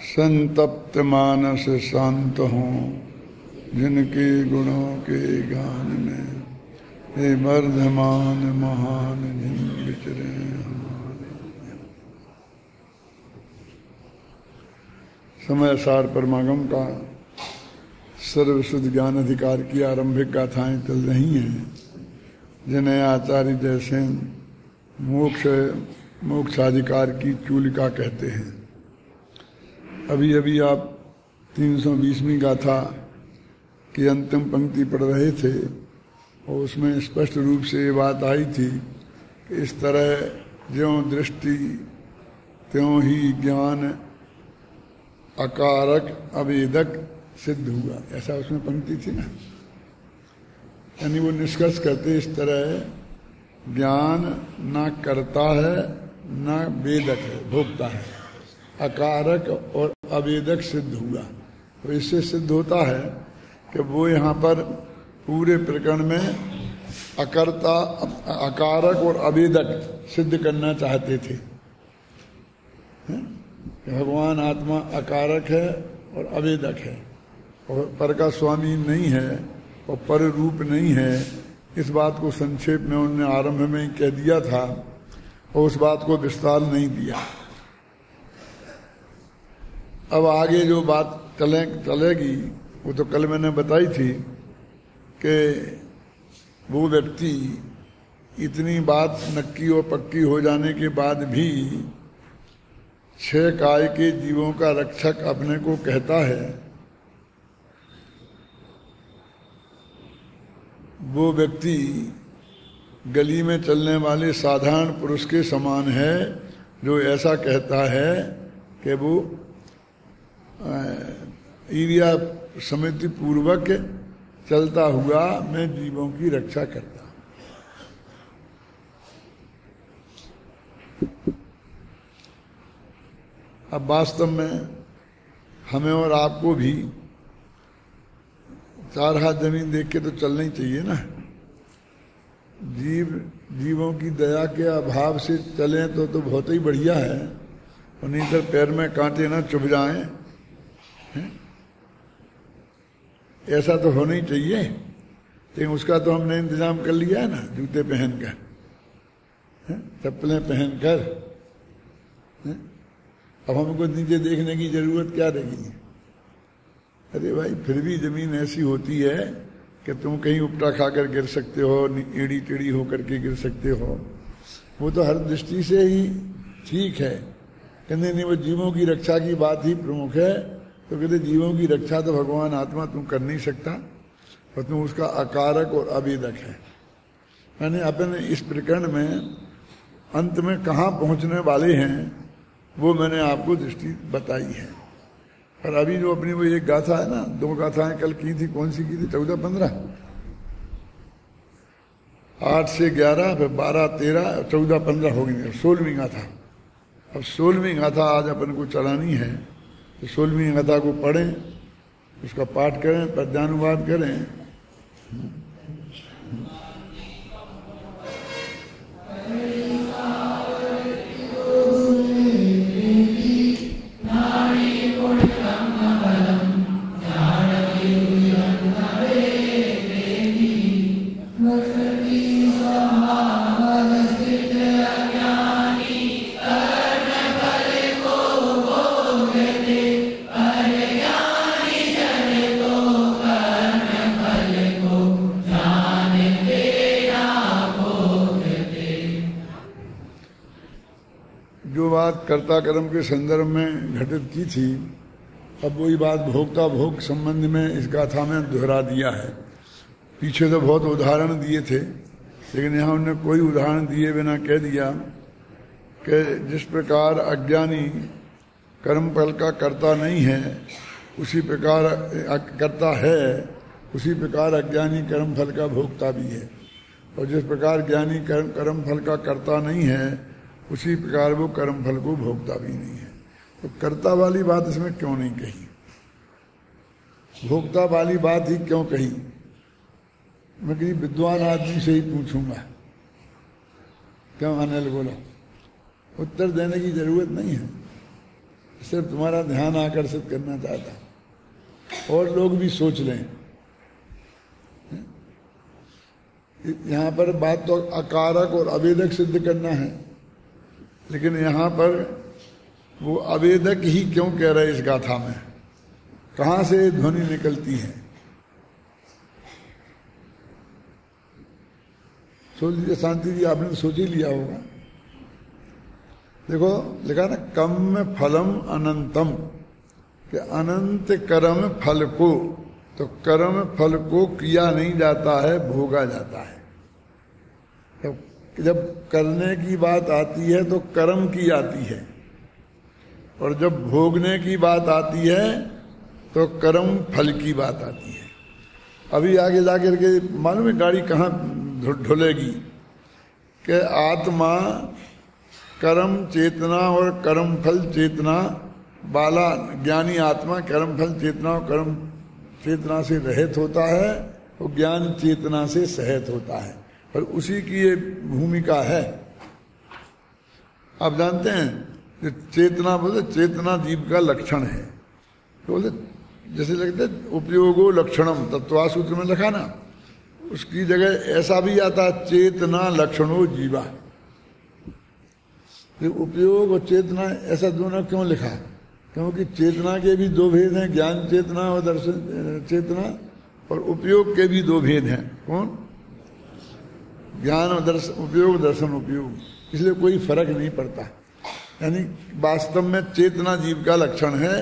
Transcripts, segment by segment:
संतप्त मानस शांत हों जिनके गुणों के गान में, हे वर्धमान महान जिन विचरे हमारे। समय सार परमागम का सर्वशुद्ध ज्ञान अधिकार की आरंभिक गाथाएं चल रही हैं, जिन्हें आचार्य जैसे मोक्षाधिकार की चूलिका कहते हैं। अभी अभी आप 320वीं गाथा की अंतिम पंक्ति पढ़ रहे थे और उसमें स्पष्ट रूप से ये बात आई थी कि इस तरह ज्यों दृष्टि त्यों ही ज्ञान अकारक अवेदक सिद्ध हुआ, ऐसा उसमें पंक्ति थी ना। यानी वो निष्कर्ष करते इस तरह ज्ञान ना करता है ना वेदक है, भोगता है, अकारक और अवेदक सिद्ध हुआ। तो इससे सिद्ध होता है कि वो यहाँ पर पूरे प्रकरण में अकर्ता, अकारक और अवेदक सिद्ध करना चाहते थे। भगवान आत्मा अकारक है और अवेदक है और पर का स्वामी नहीं है और पर रूप नहीं है। इस बात को संक्षेप में उन्होंने आरंभ में कह दिया था और उस बात को विस्तार नहीं दिया। अब आगे जो बात चलेगी वो तो कल मैंने बताई थी कि वो व्यक्ति इतनी बात नक्की और पक्की हो जाने के बाद भी 6 काय के जीवों का रक्षक अपने को कहता है, वो व्यक्ति गली में चलने वाले साधारण पुरुष के समान है जो ऐसा कहता है कि वो ईर्ष्या समिति पूर्वक चलता हुआ मैं जीवों की रक्षा करता। अब वास्तव में हमें और आपको भी 4 हाथ जमीन देख के तो चलना ही चाहिए ना। जीवों की दया के अभाव से चलें तो बहुत ही बढ़िया है, और नहीं तो पैर में कांटे ना चुभ जाएं। ऐसा तो होना ही चाहिए, लेकिन उसका तो हमने इंतजाम कर लिया है ना, जूते पहनकर, चप्पलें पहनकर। अब हमको नीचे देखने की जरूरत क्या रहेगी? अरे भाई, फिर भी जमीन ऐसी होती है कि तुम कहीं उपटा खाकर गिर सकते हो, एड़ी टेढ़ी होकर के गिर सकते हो। वो तो हर दृष्टि से ही ठीक है, कहते नहीं वो जीवों की रक्षा की बात ही प्रमुख है। तो कहते जीवों की रक्षा तो भगवान आत्मा तुम कर नहीं सकता, और तुम उसका अकारक और अवेदक है। मैंने अपने इस प्रकरण में अंत में कहाँ पहुँचने वाले हैं वो मैंने आपको दृष्टि बताई है। और अभी जो अपनी वो एक गाथा है ना, 2 गाथाएं कल की थी, कौन सी की थी? 14-15, 8 से 11, फिर 12, 13, 14, 15 हो गई, 16वीं गाथा। अब 16वीं गाथा आज अपन को चलानी है, तो 16वीं गाथा को पढ़ें, उसका पाठ करें, पद्यानुवाद करें। कर्ता कर्म के संदर्भ में घटित की थी, अब वही बात भोक्ता भोग संबंध में इस गाथा में दोहरा दिया है। पीछे तो बहुत उदाहरण दिए थे, लेकिन यहाँ उन्होंने कोई उदाहरण दिए बिना कह दिया कि जिस प्रकार अज्ञानी कर्मफल का कर्ता नहीं है, उसी प्रकार कर्ता है, उसी प्रकार अज्ञानी कर्मफल का भोक्ता भी है। और जिस प्रकार ज्ञानी कर्मफल का कर्ता नहीं है, उसी प्रकार वो कर्मफल को भोगता भी नहीं है। तो कर्ता वाली बात इसमें क्यों नहीं कही, भोक्ता वाली बात ही क्यों कही? मैं किसी विद्वान आदमी से ही पूछूंगा। क्यों अनिल बोला? उत्तर देने की जरूरत नहीं है, सिर्फ तुम्हारा ध्यान आकर्षित करना चाहता, और लोग भी सोच लें। यहाँ पर बात तो अकारक और अवेदक सिद्ध करना है, लेकिन यहाँ पर वो अवेदक ही क्यों कह रहे इस गाथा में, कहाँ से ध्वनि निकलती है? सोच लीजिए शांति जी, आपने तो सोच ही लिया होगा। देखो लिखा ना, कम फलम अनंतम, कि अनंत कर्म फल को, तो कर्म फल को किया नहीं जाता है, भोगा जाता है। जब करने की बात आती है तो कर्म की आती है, और जब भोगने की बात आती है तो कर्म फल की बात आती है। अभी आगे जाकर के मालूम है गाड़ी कहाँ ढुलेगी, कि आत्मा कर्म चेतना और कर्म फल चेतना वाला ज्ञानी आत्मा कर्म फल चेतना और कर्म चेतना से रहित होता है, और ज्ञान चेतना से सहित होता है, और उसी की ये भूमिका है। आप जानते हैं कि चेतना बोले, चेतना जीव का लक्षण है, तो बोले जैसे लगता है उपयोगो लक्षणम, तत्वा सूत्र में लिखा ना, उसकी जगह ऐसा भी आता, चेतना लक्षणो जीवा। तो उपयोग और चेतना ऐसा दोनों क्यों लिखा? क्योंकि चेतना के भी दो भेद हैं, ज्ञान चेतना और दर्शन चेतना, और उपयोग के भी दो भेद हैं। कौन? ज्ञान और दर्शन उपयोग, दर्शन उपयोग, इसलिए कोई फर्क नहीं पड़ता। यानी वास्तव में चेतना जीव का लक्षण है,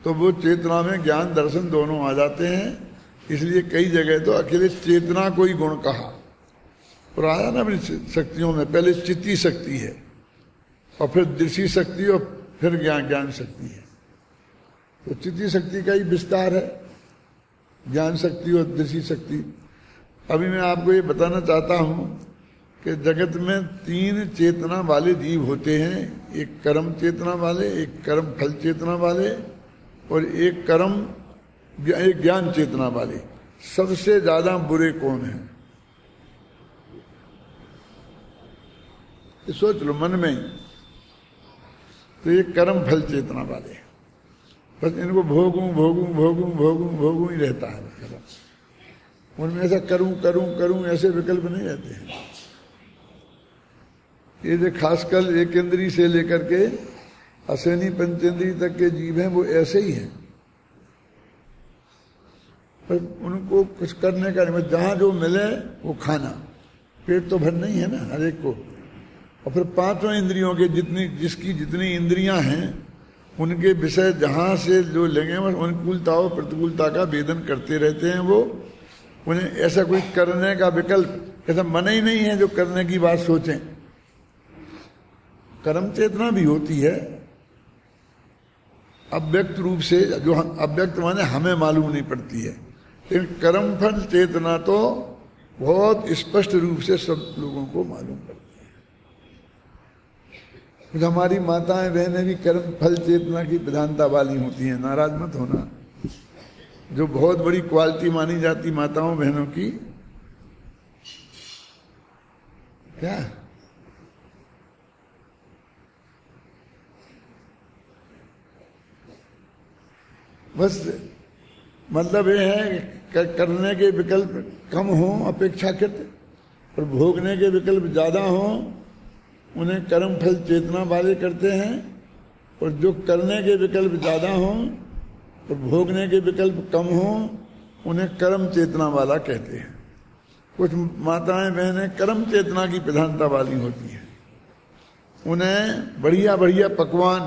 तो वो चेतना में ज्ञान दर्शन दोनों आ जाते हैं। इसलिए कई जगह तो अकेले चेतना को ही गुण कहा, और आया ना अपनी शक्तियों में, पहले चित्ती शक्ति है, और फिर दृष्टि शक्ति, और फिर ज्ञान शक्ति है। तो चित्ती शक्ति का ही विस्तार है, ज्ञान शक्ति और दृष्टि शक्ति। अभी मैं आपको ये बताना चाहता हूं कि जगत में 3 चेतना वाले जीव होते हैं, एक कर्म चेतना वाले, एक कर्म फल चेतना वाले, और एक ज्ञान चेतना वाले। सबसे ज्यादा बुरे कौन हैं? सोच लो मन में ही। तो ये कर्म फल चेतना वाले, बस इनको भोगूं भोगूं भोगूं भोगूं भोगूं ही रहता है। उनमें ऐसा करूं करूं करूं ऐसे विकल्प नहीं रहते हैं। ये जो खासकर एक इंद्री से लेकर के असेनी पंचेंद्री तक के जीव हैं, वो ऐसे ही हैं। पर उनको कुछ करने का नहीं, जहां जो मिले वो खाना, पेट तो भर नहीं है ना हर एक को। और फिर 5 इंद्रियों के जिसकी जितनी इंद्रियां हैं, उनके विषय जहां से जो लगे अनुकूलता और प्रतिकूलता का वेदन करते रहते हैं। वो उन्हें ऐसा कोई करने का विकल्प, ऐसा मन ही नहीं है जो करने की बात सोचें। कर्म चेतना भी होती है अव्यक्त रूप से, जो अव्यक्त माने हमें मालूम नहीं पड़ती है, लेकिन कर्म फल चेतना तो बहुत स्पष्ट रूप से सब लोगों को मालूम पड़ती है। हमारी माताएं बहनें भी कर्म फल चेतना की प्रधानता वाली होती हैं, नाराज मत होना। जो बहुत बड़ी क्वालिटी मानी जाती माताओं बहनों की, क्या बस मतलब ये है करने के विकल्प कम हो अपेक्षाकृत, और भोगने के विकल्प ज्यादा हो, उन्हें कर्म फल चेतना वाले करते हैं। और जो करने के विकल्प ज्यादा हो और भोगने के विकल्प कम हो, उन्हें कर्म चेतना वाला कहते हैं। कुछ माताएं बहनें कर्म चेतना की प्रधानता वाली होती हैं, उन्हें बढ़िया बढ़िया पकवान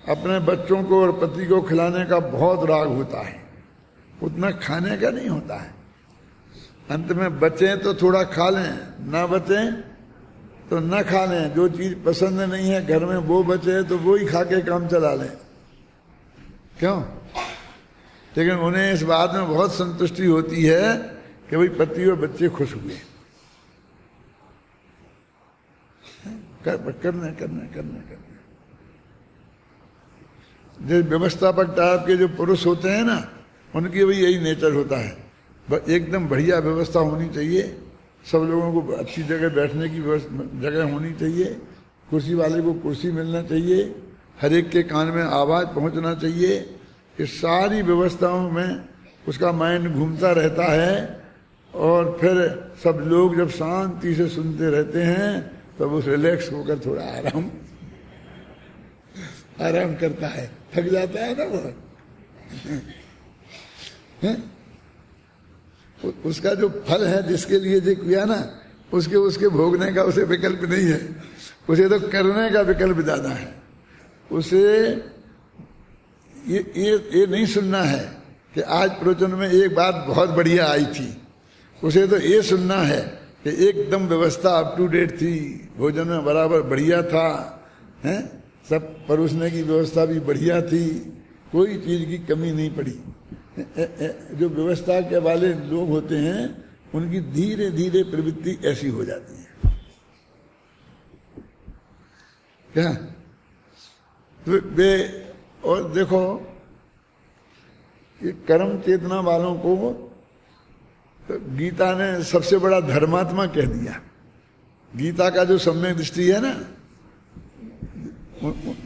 अपने बच्चों को और पति को खिलाने का बहुत राग होता है, उतना खाने का नहीं होता है। अंत में बचें तो थोड़ा खा लें, ना बचें तो न खा लें। जो चीज पसंद नहीं है घर में वो बचे तो वो ही खा के काम चला लें। क्यों? लेकिन उन्हें इस बात में बहुत संतुष्टि होती है कि भाई पति और बच्चे खुश हुए। करने करने करने करने जो व्यवस्थापक टाइप के जो पुरुष होते हैं ना, उनकी भी यही नेचर होता है। एकदम बढ़िया व्यवस्था होनी चाहिए, सब लोगों को अच्छी जगह बैठने की जगह होनी चाहिए, कुर्सी वाले को कुर्सी मिलना चाहिए, हर एक के कान में आवाज पहुंचना चाहिए। इस सारी व्यवस्थाओं में उसका माइंड घूमता रहता है और फिर सब लोग जब शांति से सुनते रहते हैं तब उस रिलैक्स होकर थोड़ा आराम करता है, थक जाता है ना वो। उसका जो फल है जिसके लिए जो किया ना, उसके भोगने का उसे विकल्प नहीं है, उसे तो करने का विकल्प ज्यादा है। उसे ये नहीं सुनना है कि आज प्रवचन में एक बात बहुत बढ़िया आई थी, उसे तो ये सुनना है कि एकदम व्यवस्था अप टू डेट थी, भोजन में बराबर बढ़िया था, हैं, सब परोसने की व्यवस्था भी बढ़िया थी, कोई चीज की कमी नहीं पड़ी। जो व्यवस्था के वाले लोग होते हैं उनकी धीरे धीरे प्रवृत्ति ऐसी हो जाती है। क्या वे, और देखो ये कर्म चेतना वालों को तो गीता ने सबसे बड़ा धर्मात्मा कह दिया। गीता का जो सम्यक दृष्टि है ना,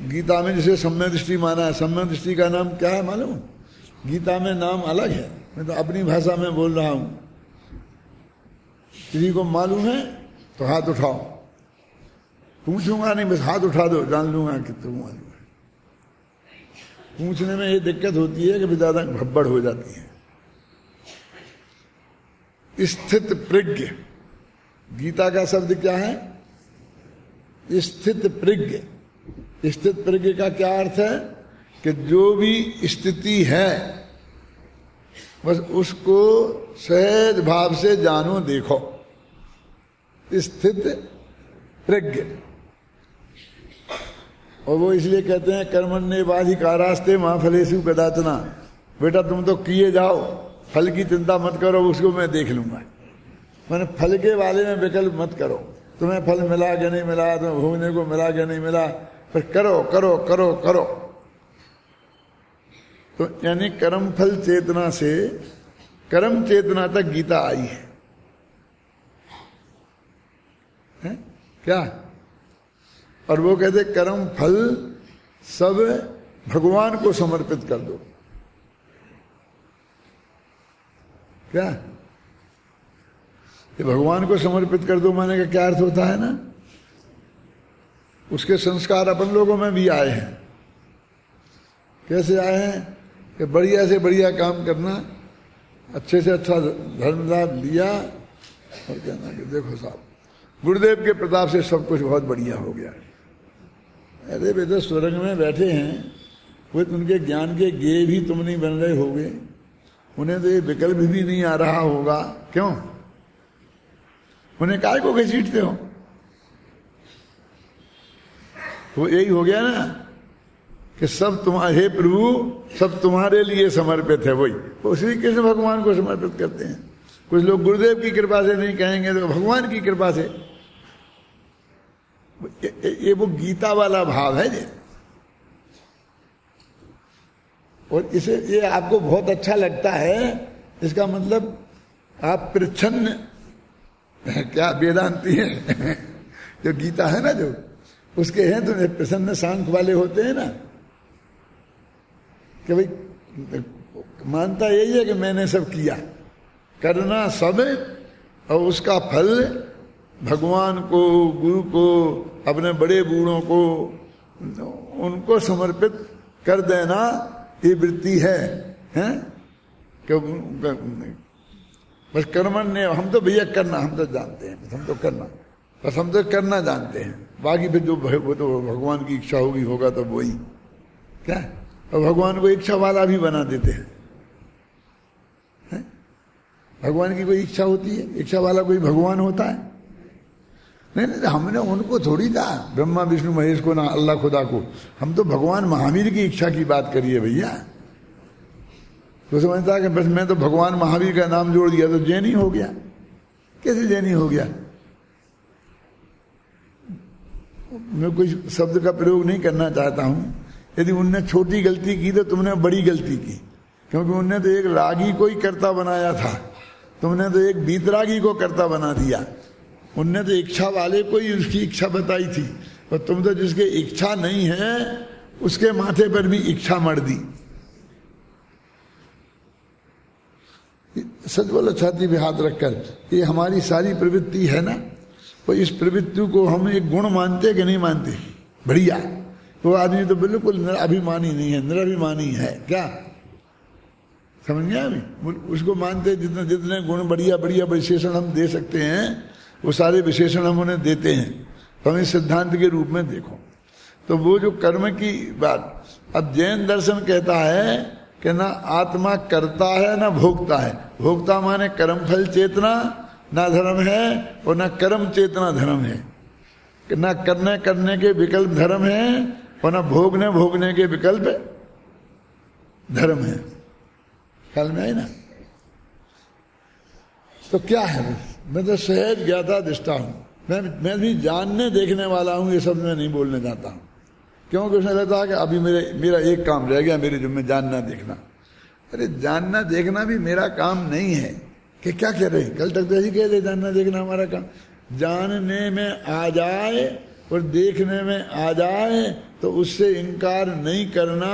गीता में जिसे सम्यक दृष्टि माना है, सम्यक दृष्टि का नाम क्या है मालूम? गीता में नाम अलग है, मैं तो अपनी भाषा में बोल रहा हूं। किसी को मालूम है तो हाथ उठाओ, पूछूंगा नहीं, बस हाथ उठा दो, जान लूंगा कि तुम मालूम है। पूछने में ये दिक्कत होती है कि ज्यादा भब्बड़ हो जाती है। स्थित प्रज्ञ, गीता का शब्द क्या है? स्थित प्रज्ञ। स्थित प्रज्ञ का क्या अर्थ है? कि जो भी स्थिति है बस उसको सहज भाव से जानो, देखो। स्थित प्रज्ञ। और वो इसलिए कहते हैं कर्मण्येवाधिकारास्ते मा फलेषु कदाचन। बेटा तुम तो किए जाओ, फल की चिंता मत करो, उसको मैं देख लूंगा। मैंने फल के वाले में विकल्प मत करो, तुम्हें फल मिला कि नहीं मिला, तुम्हें भोगने को मिला कि नहीं मिला, फिर करो करो करो करो। तो यानी कर्म फल चेतना से कर्म चेतना तक गीता आई है? क्या? और वो कहते कर्म फल सब भगवान को समर्पित कर दो। क्या ये भगवान को समर्पित कर दो माने का क्या अर्थ होता है ना? उसके संस्कार अपन लोगों में भी आए हैं। कैसे आए हैं? कि बढ़िया से बढ़िया काम करना, अच्छे से अच्छा धर्म लाभ लिया और कहना कि देखो साहब गुरुदेव के प्रताप से सब कुछ बहुत बढ़िया हो गया। अरे बेटा स्वर्ग में बैठे हैं, वो उनके ज्ञान के गे भी तुम नहीं बन रहे होगे, उन्हें तो ये विकल्प भी नहीं आ रहा होगा। क्यों? उन्हें काय को घसीटते हो? वो यही हो गया ना कि सब तुम्हारे प्रभु सब तुम्हारे लिए समर्पित है। वही वो श्री कृष्ण भगवान को समर्पित करते हैं। कुछ लोग गुरुदेव की कृपा से नहीं कहेंगे तो भगवान की कृपा से। ये वो गीता वाला भाव है जी। और इसे ये आपको बहुत अच्छा लगता है, इसका मतलब आप प्रच्छन्न क्या वेदांती है जो गीता है ना जो उसके हैं, तो प्रसन्न शांत वाले होते हैं ना कि भाई मानता यही है कि मैंने सब किया, करना सब और उसका फल भगवान को, गुरु को, अपने बड़े बूढ़ों को, उनको समर्पित कर देना, ये वृत्ति है, हैं? बस कर्मण्य, हम तो भैया करना, हम तो जानते हैं, हम तो करना, बस हम तो करना जानते हैं, बाकी फिर जो वो तो भगवान की इच्छा होगी होगा तो वही। क्या? और भगवान को इच्छा वाला भी बना देते हैं। भगवान की कोई इच्छा होती है? इच्छा वाला कोई भगवान होता है? नहीं, हमने उनको थोड़ी कहा, ब्रह्मा विष्णु महेश को, ना अल्लाह खुदा को। हम तो भगवान महावीर की इच्छा की बात करिए भैया। तो समझता है कि बस मैं तो भगवान महावीर का नाम जोड़ दिया तो जैनी हो गया। कैसे जैनी हो गया? मैं कोई शब्द का प्रयोग नहीं करना चाहता हूं। यदि उनने छोटी गलती की तो तुमने बड़ी गलती की, क्योंकि उनने तो एक रागी को ही कर्ता बनाया था, तुमने तो एक बीतरागी को कर्ता बना दिया। उनने तो इच्छा वाले को ही उसकी इच्छा बताई थी, और तुम तो जिसके इच्छा नहीं है उसके माथे पर भी इच्छा मर दी। सच बोलो छाती पे हाथ रखकर, ये हमारी सारी प्रवृत्ति है ना, तो इस प्रवृत्ति को हम एक गुण मानते कि नहीं मानते? बढ़िया। वो आदमी तो बिल्कुल अभिमानी नहीं है, निराभिमानी है। क्या समझ गया? अभी उसको मानते जितने जितने गुण बढ़िया बढ़िया विशेषण हम दे सकते हैं वो सारे विशेषण हम उन्हें देते हैं। तो हम इस सिद्धांत के रूप में देखो तो वो जो कर्म की बात, अब जैन दर्शन कहता है कि ना आत्मा करता है ना भोगता है। भोगता माने कर्मफल चेतना ना धर्म है और ना कर्म चेतना धर्म है, कि ना करने के विकल्प धर्म है और ना भोगने के विकल्प धर्म है। ख्याल में आई ना? तो क्या है, मैं तो सहज ज्ञाता दृष्टा हूं, मैं भी जानने देखने वाला हूं, ये सब मैं नहीं बोलने जाता हूं। क्योंकि उसने कहता कि अभी मेरा एक काम रह गया मेरे जिम्मे, जानना देखना। अरे जानना देखना भी मेरा काम नहीं है। कि क्या कह रहे? कल तक तो ऐसी कह रहे जानना देखना हमारा काम। जानने में आ जाए और देखने में आ जाए तो उससे इनकार नहीं करना,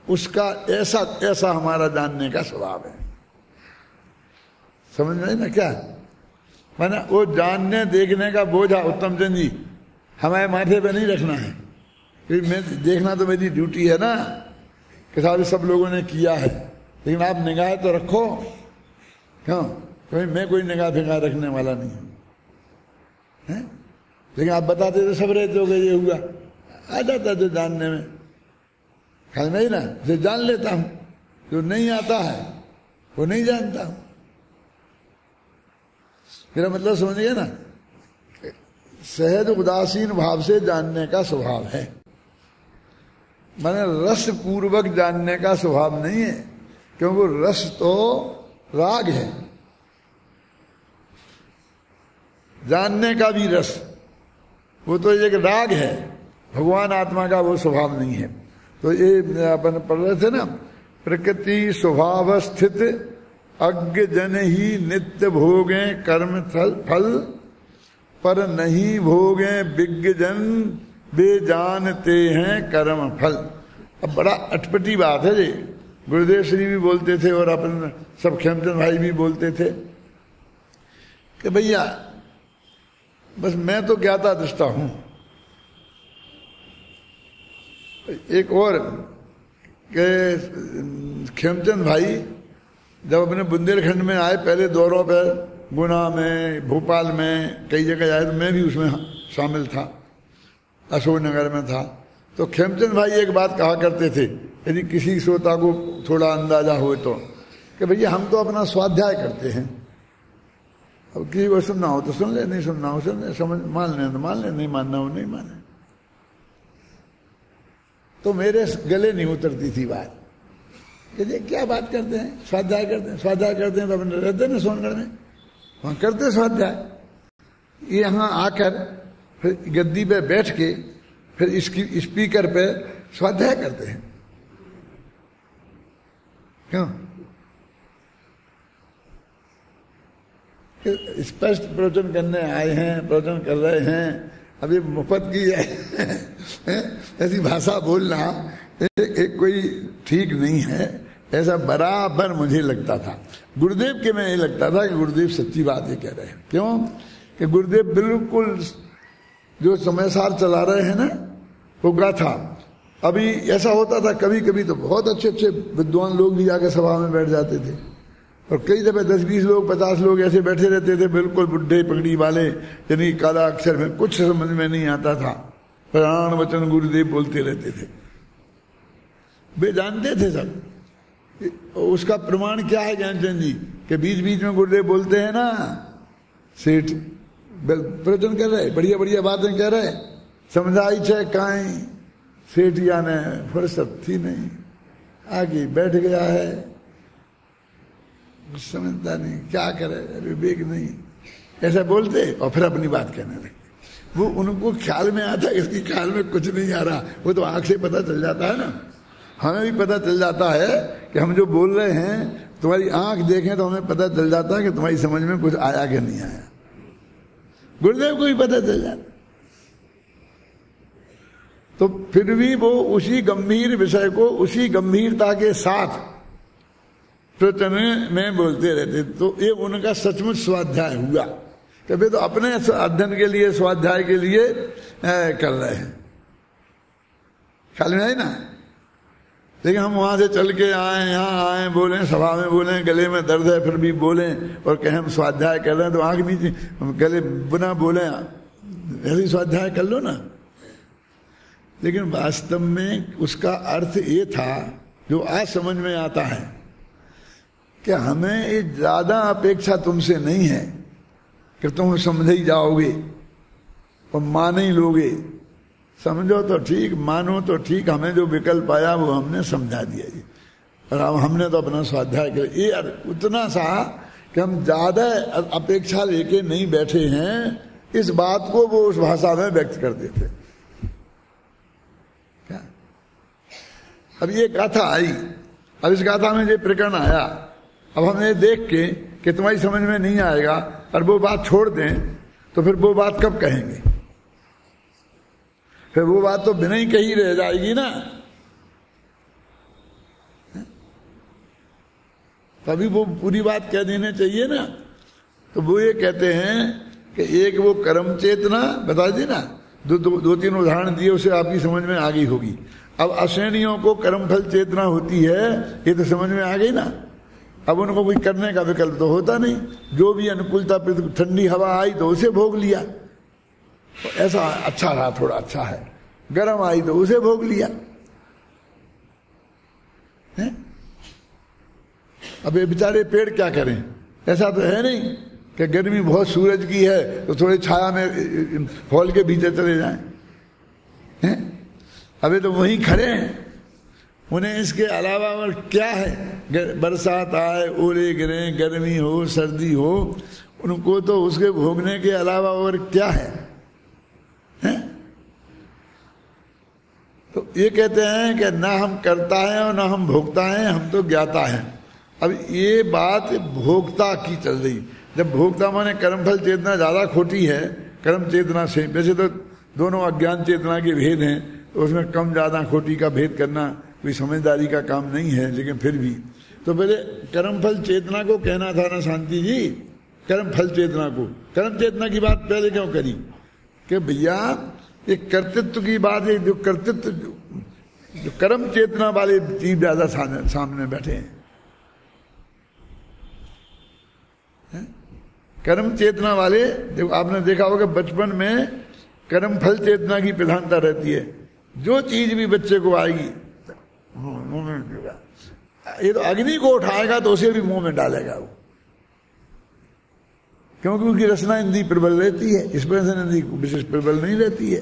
उसका ऐसा हमारा जानने का स्वभाव है। समझ में ना? क्या माना? वो जानने देखने का बोझा उत्तम चंद जी हमारे माथे पे नहीं रखना है। क्योंकि मैं देखना तो मेरी ड्यूटी है ना, कि सारे सब लोगों ने किया है, लेकिन आप निगाह तो रखो। क्यों? क्योंकि मैं कोई निगाह फिगाह रखने वाला नहीं हूं, लेकिन आप बताते तो सब रहते हो गए ये हुआ, आ जाता तो जानने में। ख्याल नहीं ना? जो जान लेता हूं, जो नहीं आता है वो नहीं जानता हूं। मेरा मतलब समझ गया ना? सहज उदासीन भाव से जानने का स्वभाव है, माने रस पूर्वक जानने का स्वभाव नहीं है। क्योंकि रस तो राग है, जानने का भी रस वो तो एक राग है, भगवान आत्मा का वो स्वभाव नहीं है। तो ये अपन पढ़ रहे थे ना, प्रकृति स्वभाव स्थित अज्ञ जन ही नित्य भोगे कर्म फल, पर नहीं भोगे विज्ञ जन वे जानते हैं कर्म फल। अब बड़ा अटपटी बात है जी। गुरुदेव श्री भी बोलते थे और अपन सब खेमचंद भाई भी बोलते थे कि भैया बस मैं तो ज्ञाता दृष्टा हूं। एक और के खेमचंद भाई जब अपने बुंदेलखंड में आए, पहले दौरों पर गुना में, भोपाल में, कई जगह आए, तो मैं भी उसमें शामिल था, अशोकनगर में था। तो खेमचंद भाई एक बात कहा करते थे, यदि किसी श्रोता को थोड़ा अंदाजा हो तो, कि भैया हम तो अपना स्वाध्याय करते हैं, अब किसी को सुनना हो तो सुन ले, नहीं सुनना हो सुन ले, समझ मान ले तो मान ले, नहीं मानना हो नहीं माने। तो मेरे गले नहीं उतरती थी बात कि क्या बात करते हैं, स्वाध्याय करते हैं, स्वाध्याय करते हैं। तो अपने रहते ना सोनगढ़ में, वहां करते स्वाध्याय। यहाँ आकर फिर गद्दी पे बैठ के फिर इसकी स्पीकर पे स्वाध्याय करते हैं। क्यों? स्पष्ट प्रवचन करने आए हैं, प्रवचन कर रहे हैं, अभी मुफ्त की है ऐसी भाषा बोलना एक कोई ठीक नहीं है, ऐसा बराबर मुझे लगता था। गुरुदेव के में ये लगता था कि गुरुदेव सच्ची बात ही कह रहे हैं। क्यों? कि गुरुदेव बिल्कुल जो समय सार चला रहे हैं ना, वो गाथा। अभी ऐसा होता था कभी कभी तो बहुत अच्छे अच्छे विद्वान लोग भी आके सभा में बैठ जाते थे, और कई दफे 10-20 लोग 50 लोग ऐसे बैठे रहते थे, बिल्कुल बुढ़े पगड़ी वाले, यानी काला अक्षर में कुछ समझ में नहीं आता था, प्राण वचन गुरुदेव बोलते रहते थे। वे जानते थे सब। उसका प्रमाण क्या है ज्ञानचंद जी? कि बीच बीच में गुरुदेव बोलते हैं ना, सेठ प्रवचन कर रहे, बढ़िया बढ़िया बातें कह रहे, समझाई छे काई, सेठ याने फुर्सत थी नहीं, आगे बैठ गया है, समझता नहीं, क्या करे, विवेक नहीं, ऐसा बोलते और फिर अपनी बात कहने लगते। वो उनको ख्याल में आता है, इसकी ख्याल में कुछ नहीं आ रहा, वो तो आंख से पता चल जाता है ना। हमें भी पता चल जाता है कि हम जो बोल रहे हैं, तुम्हारी आंख देखें तो हमें पता चल जाता है कि तुम्हारी समझ में कुछ आया कि नहीं आया। गुरुदेव को भी पता चल जाता। तो फिर भी वो उसी गंभीर विषय को उसी गंभीरता के साथ प्रवचन में बोलते रहते। तो ये उनका सचमुच स्वाध्याय हुआ। कभी तो अपने अध्ययन के लिए स्वाध्याय के लिए कर रहे हैं, ख्याल में है ना। लेकिन हम वहां से चल के आए, यहाँ आए, बोले, सभा में बोले, गले में दर्द है फिर भी बोले और कहें हम स्वाध्याय कर रहे हैं, तो आंख नीचे गले बिना बोले ऐसे स्वाध्याय कर लो ना। लेकिन वास्तव में उसका अर्थ ये था जो आज समझ में आता है कि हमें ये ज्यादा अपेक्षा तुमसे नहीं है कि तुम समझ ही जाओगे और मान ही लोगे। समझो तो ठीक, मानो तो ठीक, हमें जो विकल्प आया वो हमने समझा दिया जी। और अब हमने तो अपना स्वाध्याय कर ये उतना सा कि हम ज्यादा अपेक्षा लेके नहीं बैठे हैं, इस बात को वो उस भाषा में व्यक्त कर देते। क्या अब ये गाथा आई, अब इस गाथा में ये प्रकरण आया, अब हमें देख के कि तुम्हारी समझ में नहीं आएगा और वो बात छोड़ दें, तो फिर वो बात कब कहेंगे? फिर वो बात तो बिना ही कही रह जाएगी ना। तभी वो पूरी बात कह देने चाहिए ना। तो वो ये कहते हैं कि एक वो कर्म चेतना बता दी ना, दो तीन उदाहरण दिए, उसे आपकी समझ में आ गई होगी। अब अश्रेणियों को कर्मफल चेतना होती है, ये तो समझ में आ गई ना। अब उनको कोई करने का विकल्प तो होता नहीं, जो भी अनुकूलता, ठंडी हवा आई तो उसे भोग लिया, तो ऐसा अच्छा रहा, थोड़ा अच्छा है। गर्म आई तो उसे भोग लिया है? अब ये बेचारे पेड़ क्या करें? ऐसा तो है नहीं कि गर्मी बहुत सूरज की है तो थोड़ी छाया में फॉल के भीतर चले जाएं हैं? अबे तो वहीं खड़े हैं, उन्हें इसके अलावा और क्या है? बरसात आए, ओले गिरे, गर्मी हो, सर्दी हो, उनको तो उसके भोगने के अलावा और क्या है? हैं? तो ये कहते हैं कि ना हम करता है और ना हम भोगता है, हम तो ज्ञाता है। अब ये बात भोक्ता की चल रही। जब भोक्ता माने कर्मफल चेतना ज्यादा खोटी है कर्म चेतना से। वैसे तो दोनों अज्ञान चेतना के भेद हैं, तो उसमें कम ज्यादा खोटी का भेद करना कोई समझदारी का काम नहीं है, लेकिन फिर भी तो पहले कर्मफल चेतना को कहना था ना शांति जी, कर्मफल चेतना को। कर्म चेतना की बात पहले क्यों करी? कि भैया एक कर्तृत्व की बात है, जो कर्तृत्व जो कर्म चेतना वाले जीव ज्यादा सामने बैठे हैं। कर्म चेतना वाले, जब आपने देखा होगा बचपन में कर्म फल चेतना की प्रधानता रहती है। जो चीज भी बच्चे को आएगी मुंह में, ये तो अग्नि को उठाएगा तो उसे भी मुंह में डालेगा वो, क्योंकि उसकी रसना इंद्री प्रबल रहती है, इस पर इंद्री विशेष प्रबल नहीं रहती है।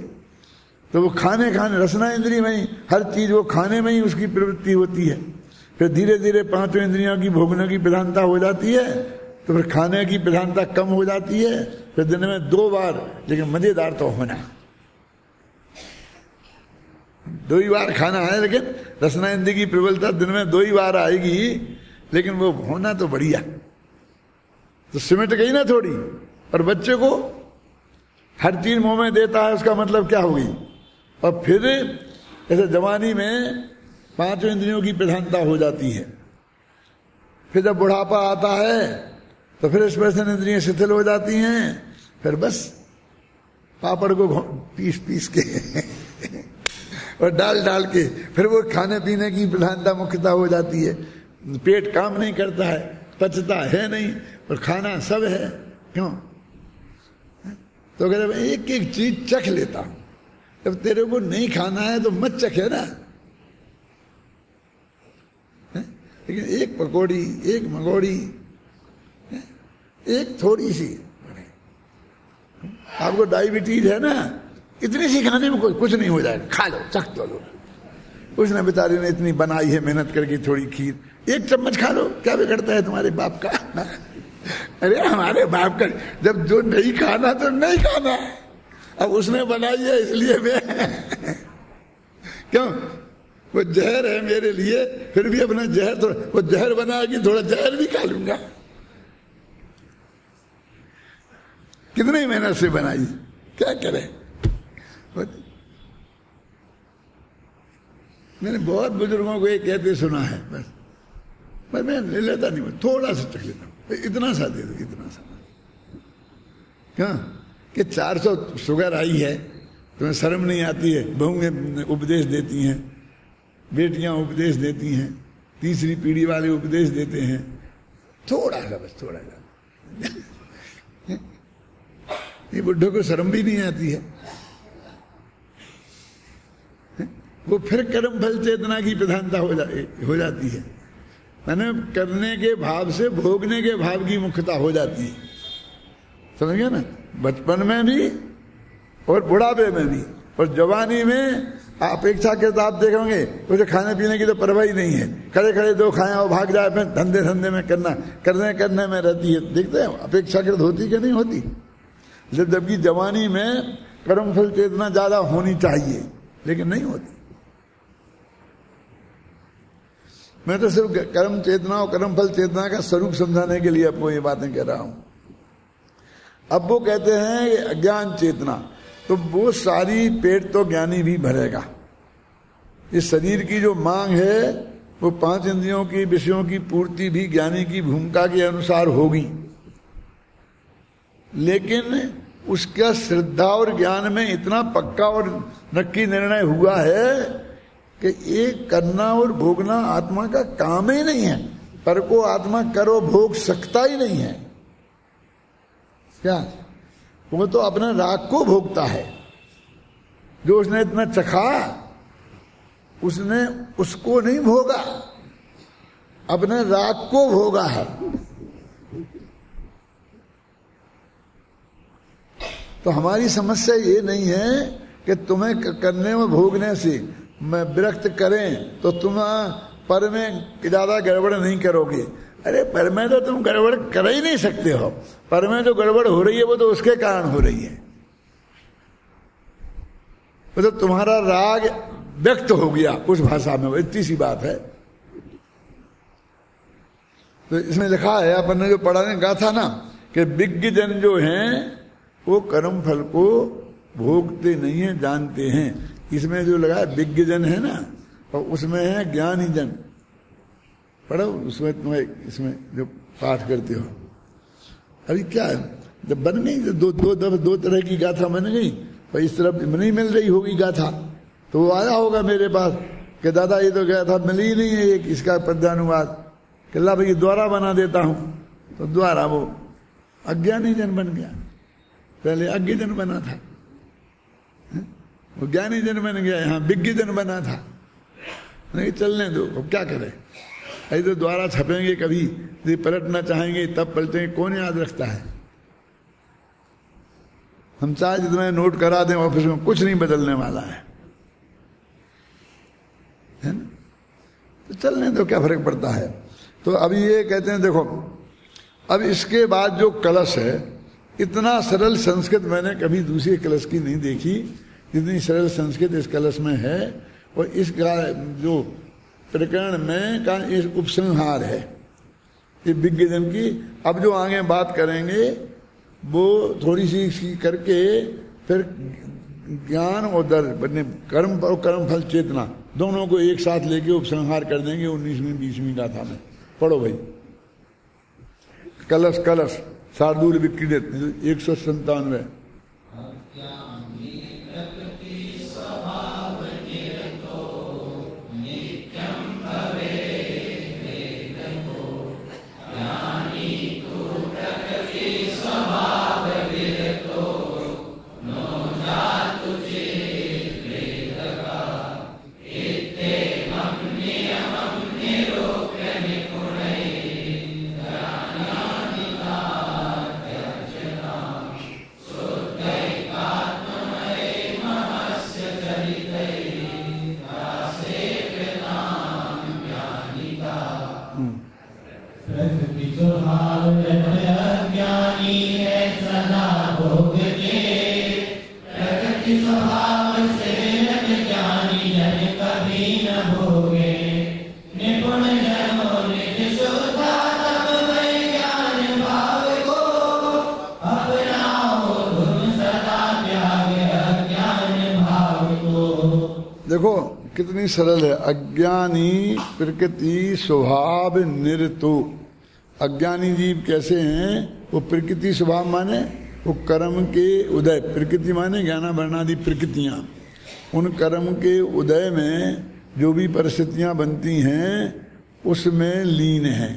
तो वो खाने रसना इंद्री में ही हर चीज, वो खाने में ही उसकी प्रवृत्ति होती है। फिर धीरे धीरे पांचों इंद्रियों की भोगने की प्रधानता हो जाती है, तो फिर खाने की प्रधानता कम हो जाती है। फिर दिन में 2 बार, लेकिन मजेदार तो होना, 2 ही बार खाना है, लेकिन रसना इंद्री की प्रबलता दिन में 2 ही बार आएगी, लेकिन वो होना तो बढ़िया। तो सिमट गई ना थोड़ी। और बच्चे को हर चीज मुंह में देता है, उसका मतलब क्या होगी? और फिर ऐसे जवानी में 5 इंद्रियों की प्रधानता हो जाती है। फिर जब बुढ़ापा आता है तो फिर स्पर्शन इंद्रियां शिथिल हो जाती हैं। फिर बस पापड़ को पीस पीस के और डाल के फिर वो खाने पीने की प्रधानता मुख्यता हो जाती है। पेट काम नहीं करता है, पचता है नहीं, और खाना सब है। क्यों? तो कहते एक एक चीज चख लेता हूं। जब तेरे को नहीं खाना है तो मत चखे ना, लेकिन एक पकौड़ी, एक मंगोड़ी, एक थोड़ी सी, आपको डायबिटीज है ना, इतनी सी खाने में कुछ नहीं हो जाएगा, खा लो, चख तो लो। उसने बेचारे ने इतनी बनाई है मेहनत करके थोड़ी खीर, 1 चम्मच खा लो, क्या बिगड़ता है तुम्हारे बाप का? अरे हमारे बाप का जब जो नहीं खाना तो नहीं खाना, अब उसने बनाई है इसलिए मैं क्यों? वो जहर है मेरे लिए, फिर भी अपना जहर थोड़ा, वो जहर बनाएगी, थोड़ा जहर भी खा लूंगा। कितनी मेहनत से बनाई, क्या करें? मैंने बहुत बुजुर्गों को ये कहते सुना है, बस पर मैं ले लेता नहीं, मैं थोड़ा सा चख लेता हूँ, इतना सा दे दो, इतना सा। क्या कि 400 शुगर आई है, तुम्हें शर्म नहीं आती है? बहुएं उपदेश देती हैं, बेटियां उपदेश देती हैं, तीसरी पीढ़ी वाले उपदेश देते हैं, थोड़ा सा, बस थोड़ा सा। ये बुढ़ों को शर्म भी नहीं आती है। वो फिर कर्म फल चेतना की प्रधानता हो जाती है, मैंने करने के भाव से भोगने के भाव की मुख्यता हो जाती है। समझ गया ना? बचपन में भी और बुढ़ापे में भी और जवानी में अपेक्षाकृत आप देखेंगे उसे खाने पीने की तो परवाह ही नहीं है, खड़े खड़े दो खाएं और भाग जाए, फिर धंधे में करने में रहती है। देखते हैं अपेक्षाकृत होती कि नहीं होती? जबकि जवानी में कर्मफल चेतना ज्यादा होनी चाहिए, लेकिन नहीं होती। मैं तो सिर्फ कर्म चेतना और कर्मफल चेतना का स्वरूप समझाने के लिए आपको ये बातें कह रहा हूं। अब वो कहते हैं अज्ञान चेतना, तो वो सारी पेट तो ज्ञानी भी भरेगा। इस शरीर की जो मांग है वो 5 इंद्रियों की विषयों की पूर्ति भी ज्ञानी की भूमिका के अनुसार होगी, लेकिन उसका श्रद्धा और ज्ञान में इतना पक्का और नक्की निर्णय हुआ है कि एक करना और भोगना आत्मा का काम ही नहीं है, पर को आत्मा करो भोग सकता ही नहीं है। क्या? वो तो अपने राग को भोगता है। जो उसने इतना चखा, उसने उसको नहीं भोगा, अपने राग को भोगा है। तो हमारी समस्या ये नहीं है कि तुम्हें करने में भोगने से मैं विरक्त करें तो तुम पर में ज्यादा गड़बड़ नहीं करोगे। अरे पर में तो तुम गड़बड़ कर ही नहीं सकते हो, पर में जो गड़बड़ हो रही है वो तो उसके कारण हो रही है। तो तुम्हारा राग व्यक्त हो गया उस भाषा में, इतनी सी बात है। तो इसमें लिखा है, अपन ने जो पढ़ाने कहा था ना कि विज्ञ जन जो हैं वो कर्म फल को भोगते नहीं है, जानते हैं। इसमें जो लगा विज्ञ जन है ना, और उसमें है ज्ञानी जन। पढ़ो उसमें, तुम्हें इसमें जो पाठ करते हो। अभी क्या है, जब बन गई दो तरह की गाथा बन गई, और इस तरफ नहीं मिल रही होगी गाथा, तो वो आया होगा मेरे पास कि दादा ये तो गाथा मिली ही नहीं है, एक इसका पद्यानुवाद कि ला भाई द्वारा बना देता हूं। तो द्वारा वो अज्ञानी जन बन गया, पहले अज्ञ जन बना था, वो ज्ञानी जन बन गया, यहाँ विज्ञ जन बना था। नहीं चलने दो, अब क्या करें, ऐसे तो द्वारा छपेंगे, कभी यदि पलटना चाहेंगे तब पलटेंगे, कौन याद रखता है। हम चाहे जितना नोट करा दें ऑफिस में, कुछ नहीं बदलने वाला है ना? तो चलने दो, क्या फर्क पड़ता है। तो अभी ये कहते हैं देखो, अब इसके बाद जो कलश है, इतना सरल संस्कृत मैंने कभी दूसरे कलश की नहीं देखी जितनी सरल संस्कृत इस कलश में है। और इस जो प्रकरण में का इस उपसंहार है ये विज्ञ जन की। अब जो आगे बात करेंगे वो थोड़ी सी करके फिर ज्ञान और दर्द, कर्म और कर्म फल चेतना दोनों को एक साथ लेके उपसंहार कर देंगे 19वीं 20वीं गाथा में। पढ़ो भाई, कलश कलश शार्दूल विक्रीडित 197। देखो कितनी सरल है। अज्ञानी प्रकृति स्वभाव निरतो। अज्ञानी जीव कैसे हैं? वो प्रकृति स्वभाव माने वो कर्म के उदय, प्रकृति माने ज्ञानाभरणादि प्रकृतियां, उन कर्म के उदय में जो भी परिस्थितियां बनती हैं उसमें लीन है।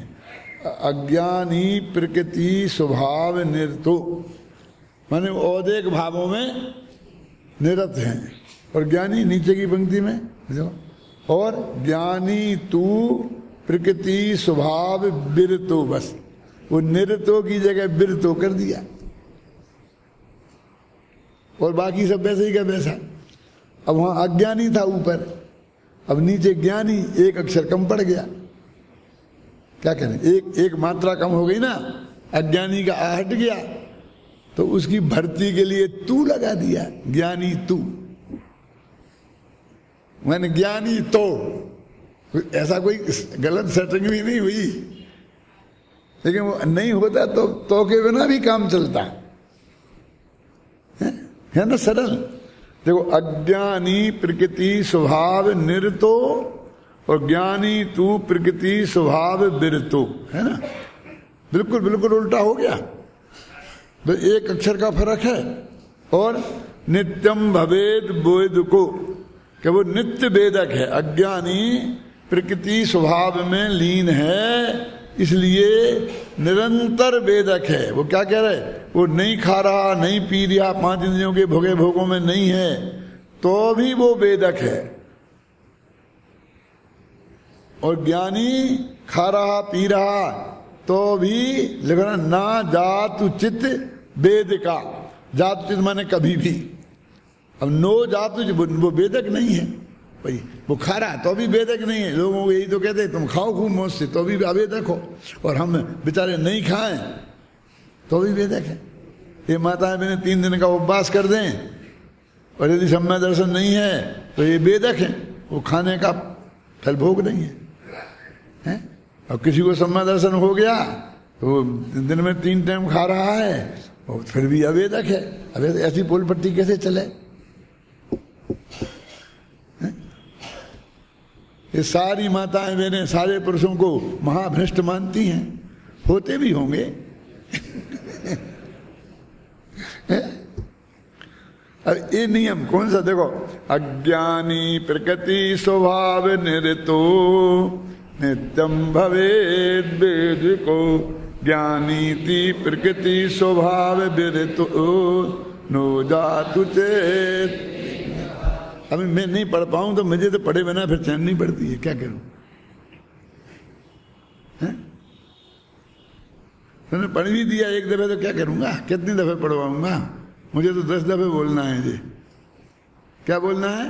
अज्ञानी प्रकृति स्वभाव निरतो माने औदेक भावों में निरत हैं। और ज्ञानी नीचे की पंक्ति में देखो, और ज्ञानी तू प्रकृति स्वभाव बिरतो, बस वो निरतो की जगह बिरतो कर दिया और बाकी सब वैसे ही का वैसा। अब वहां अज्ञानी था ऊपर, अब नीचे ज्ञानी, एक अक्षर कम पड़ गया। क्या करें, एक मात्रा कम हो गई ना, अज्ञानी का आ हट गया तो उसकी भर्ती के लिए तू लगा दिया, ज्ञानी तू, मैंने ज्ञानी तो, ऐसा कोई गलत सेटिंग भी नहीं हुई, लेकिन वो नहीं होता तो के बिना भी काम चलता है ना, सरल। देखो, अज्ञानी प्रकृति स्वभाव निरतो और ज्ञानी तू प्रकृति स्वभाव बिरतो, है ना, बिल्कुल बिल्कुल उल्टा हो गया। तो एक अक्षर का फर्क है। और नित्यम भवेद बोध को, कि वो नित्य वेदक है। अज्ञानी प्रकृति स्वभाव में लीन है, इसलिए निरंतर वेदक है। वो क्या कह रहे, वो नहीं खा रहा, नहीं पी रहा, 5 इंद्रियों के भोगे भोगों में नहीं है, तो भी वो वेदक है। और ज्ञानी खा रहा पी रहा तो भी लिखना ना जातु चित वेद का, जातु चित माने कभी भी। अब नो जातु वो वेदक नहीं है भाई, वो खा रहा तो भी वेदक नहीं है। लोगों को यही तो कहते हैं तुम खाओ खूब मौज से तो भी अवेदक हो, और हम बेचारे नहीं खाएं तो भी वेदक है। ये माताएं बहनें 3 दिन का उपवास कर दें और यदि सम्यक दर्शन नहीं है तो ये वेदक है, वो खाने का फल भोग नहीं है, हैं? और किसी को सम्यक दर्शन हो गया तो दिन में 3 टाइम खा रहा है और फिर भी अवेदक है। अब ऐसी पोल पट्टी कैसे चले? ये सारी माताएं बहनें सारे पुरुषों को महाभ्रष्ट मानती हैं, होते भी होंगे। अब ये नियम कौन सा देखो, अज्ञानी प्रकृति स्वभाव निरतो नित्यम भवेद वेद को, ज्ञानी ती प्रकृति स्वभाव विरतो नो जातु चेत। अभी मैं नहीं पढ़ पाऊं तो मुझे तो पढ़े बिना फिर चैन नहीं पड़ती है, क्या करूं? मैंने पढ़ भी दिया एक दफे तो क्या करूंगा, कितनी दफे पढ़वाऊंगा? मुझे तो 10 दफे बोलना है जी। क्या बोलना है?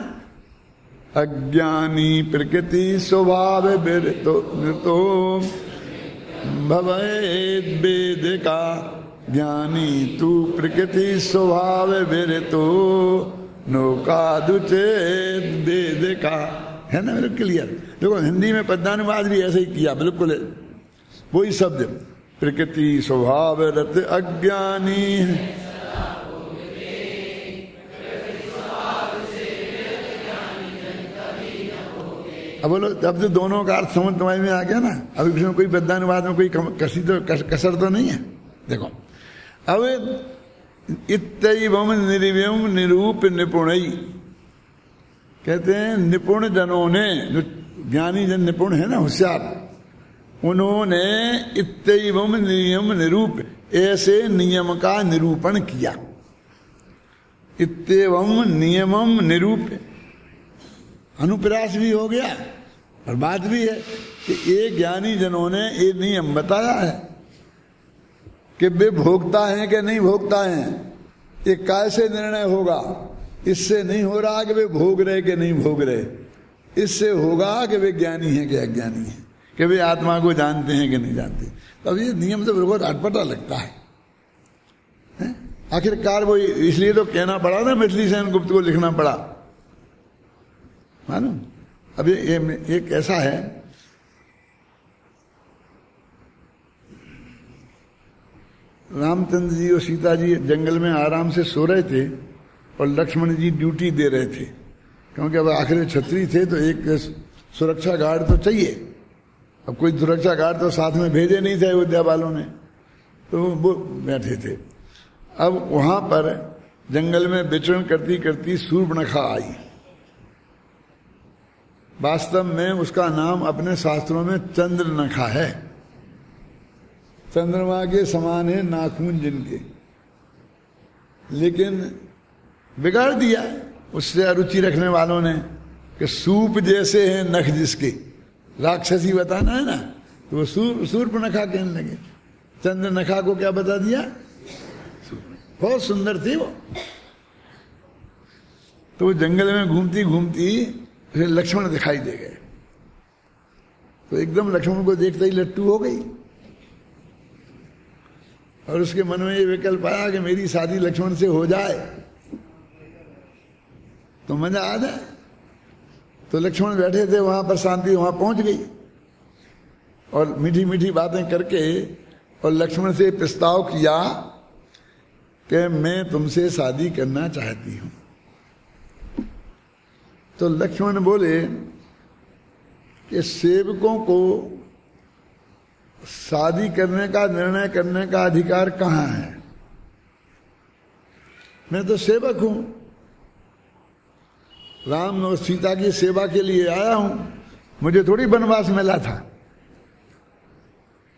अज्ञानी प्रकृति स्वभाव विरतो भवेद वेद का, ज्ञानी तू प्रकृति स्वभाव विरतो नौका दुचेत वेद का, है ना, मेरे क्लियर। देखो हिंदी में पद्यानुवाद भी ऐसे ही किया, बिल्कुल वही शब्द, प्रकृति स्वभाव रत अज्ञानी। अब बोलो, अब तो दोनों का अर्थ समझ तुम्हारे में आ गया ना। अब इसमें कोई पद्यानुवाद में कोई कसर तो नहीं है। देखो अब इत्यैवं निर्व्यम निरूप निपुणई, कहते हैं निपुण जनों ने, जो ज्ञानी जन निपुण है ना, होशियार, उन्होंने इत्यैवं नियम निरूप, ऐसे नियम का निरूपण किया। इत्येवं नियमम निरूप, अनुप्रास भी हो गया और बात भी है कि ये ज्ञानी जनों ने ये नियम बताया है कि वे भोगता है कि नहीं भोगता है, ये कैसे निर्णय होगा। इससे नहीं हो रहा कि वे भोग रहे कि नहीं भोग रहे, इससे होगा कि वे ज्ञानी है कि अज्ञानी है, कि वे आत्मा को जानते हैं कि नहीं जानते। तब ये नियम तो बिल्कुल अटपटा लगता है। आखिरकार वो इसलिए तो कहना पड़ा ना, मैथिली सेन गुप्त को लिखना पड़ा, मालूम। अब ये कैसा है, रामचंद्र जी और सीता जी जंगल में आराम से सो रहे थे और लक्ष्मण जी ड्यूटी दे रहे थे। क्योंकि अब आखिर छत्री थे तो एक सुरक्षा गार्ड तो चाहिए। अब कोई सुरक्षा गार्ड तो साथ में भेजे नहीं थे अयोध्या वालों ने, तो वो बैठे थे। अब वहां पर जंगल में विचरण करती करती सूर्पणखा आई। वास्तव में उसका नाम अपने शास्त्रों में चंद्रनखा है। चंद्रमा के समान है नाखून जिनके, लेकिन बिगाड़ दिया उससे अरुचि रखने वालों ने कि सूप जैसे हैं नख जिसके, राक्षसी बताना है ना, तो वो सूर्पणखा कहने लगे। चंद्रनखा को क्या बता दिया? बहुत सुंदर थी वो। तो वो जंगल में घूमती घूमती फिर लक्ष्मण दिखाई दे गए, तो एकदम लक्ष्मण को देखते ही लट्टू हो गई और उसके मन में ये विकल्प आया कि मेरी शादी लक्ष्मण से हो जाए तो मजा आ जाए। तो लक्ष्मण बैठे थे वहां पर, शांति वहां पहुंच गई और मीठी मीठी बातें करके और लक्ष्मण से प्रस्ताव किया कि मैं तुमसे शादी करना चाहती हूं। तो लक्ष्मण बोले कि सेवकों को शादी करने का निर्णय करने का अधिकार कहां है? मैं तो सेवक हूं, राम और सीता की सेवा के लिए आया हूं, मुझे थोड़ी वनवास मिला था।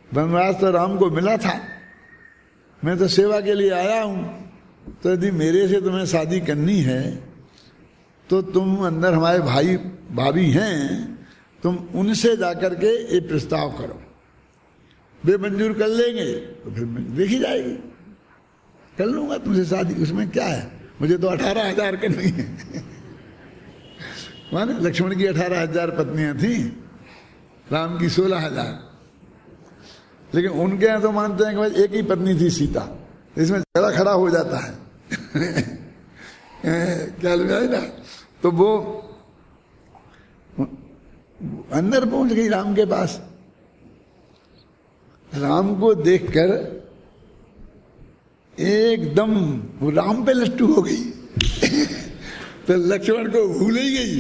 वनवास तो राम को मिला था, मैं तो सेवा के लिए आया हूं। तो यदि मेरे से तुम्हें शादी करनी है तो तुम अंदर हमारे भाई भाभी हैं, तुम उनसे जाकर के ये प्रस्ताव करो, वे मंजूर कर लेंगे तो फिर देखी जाएगी, कर लूंगा तुमसे शादी, उसमें क्या है, मुझे तो 18,000 करनी है। माने लक्ष्मण की 18,000 पत्नियां थी, राम की 16,000, लेकिन उनके यहाँ तो मानते हैं कि भाई एक ही पत्नी थी सीता, इसमें झगड़ा खड़ा हो जाता है। क्या है ना, तो वो अंदर पहुंच गई राम के पास। राम को देखकर एकदम वो राम पे लट्टू हो गई। तो लक्ष्मण को भूल ही गई।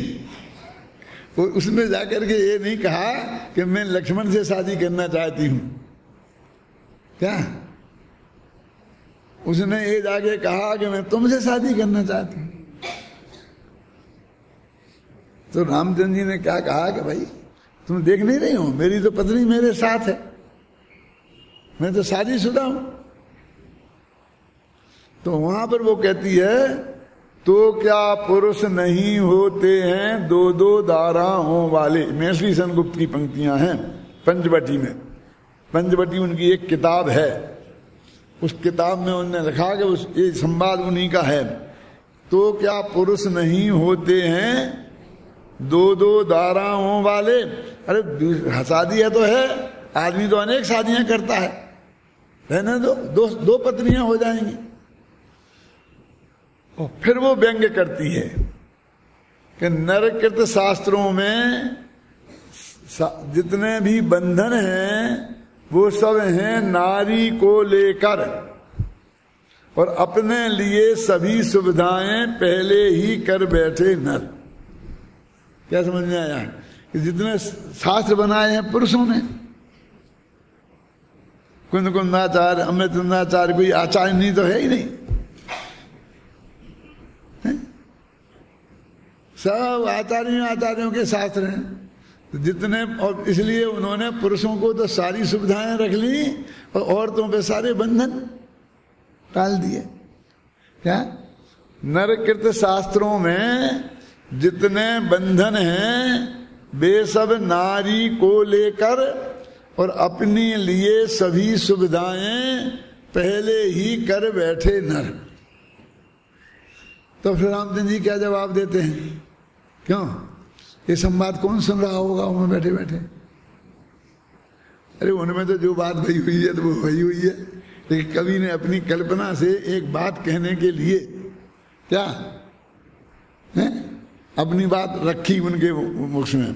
वो उसने जाकर के ये नहीं कहा कि मैं लक्ष्मण से शादी करना चाहती हूं, क्या उसने ये जाके कहा कि मैं तुमसे शादी करना चाहती हूं। तो रामचंद्र जी ने क्या कहा कि भाई तुम देख नहीं रही हो, मेरी तो पत्नी मेरे साथ है, मैं तो शादीशुदा हूं। तो वहां पर वो कहती है, तो क्या पुरुष नहीं होते हैं दो दो दाराओं वाले। मैथिली सेनगुप्त की पंक्तियां हैं पंचवटी में। पंचवटी उनकी एक किताब है, उस किताब में उन्होंने लिखा कि उस ये संवाद उन्हीं का है। तो क्या पुरुष नहीं होते हैं दो दो दाराओं वाले। अरे शादी है तो है, आदमी तो अनेक शादियां करता है, रहने दो पत्नियां हो जाएंगी। और फिर वो व्यंग्य करती है कि नरकृत शास्त्रों में जितने भी बंधन हैं वो सब हैं नारी को लेकर, और अपने लिए सभी सुविधाएं पहले ही कर बैठे नर। क्या समझ में आया कि जितने शास्त्र बनाए हैं पुरुषों ने, कुंद कुंदाचार्य, अमृतंदाचार्य, कोई आचार्य नहीं तो है ही नहीं, सब आचार्यों के शास्त्र हैं। तो जितने, और इसलिए उन्होंने पुरुषों को तो सारी सुविधाएं रख ली और औरतों पे सारे बंधन टाल दिए। क्या नरकृत शास्त्रों में जितने बंधन हैं वे सब नारी को लेकर और अपने लिए सभी सुविधाएं पहले ही कर बैठे नर। तो फिर रामचंद्र जी क्या जवाब देते हैं? क्यों ये संवाद कौन सुन रहा होगा उनमें बैठे बैठे? अरे उनमें तो जो बात भई हुई है तो वो भई हुई है, लेकिन कवि ने अपनी कल्पना से एक बात कहने के लिए क्या है अपनी बात रखी उनके मुख में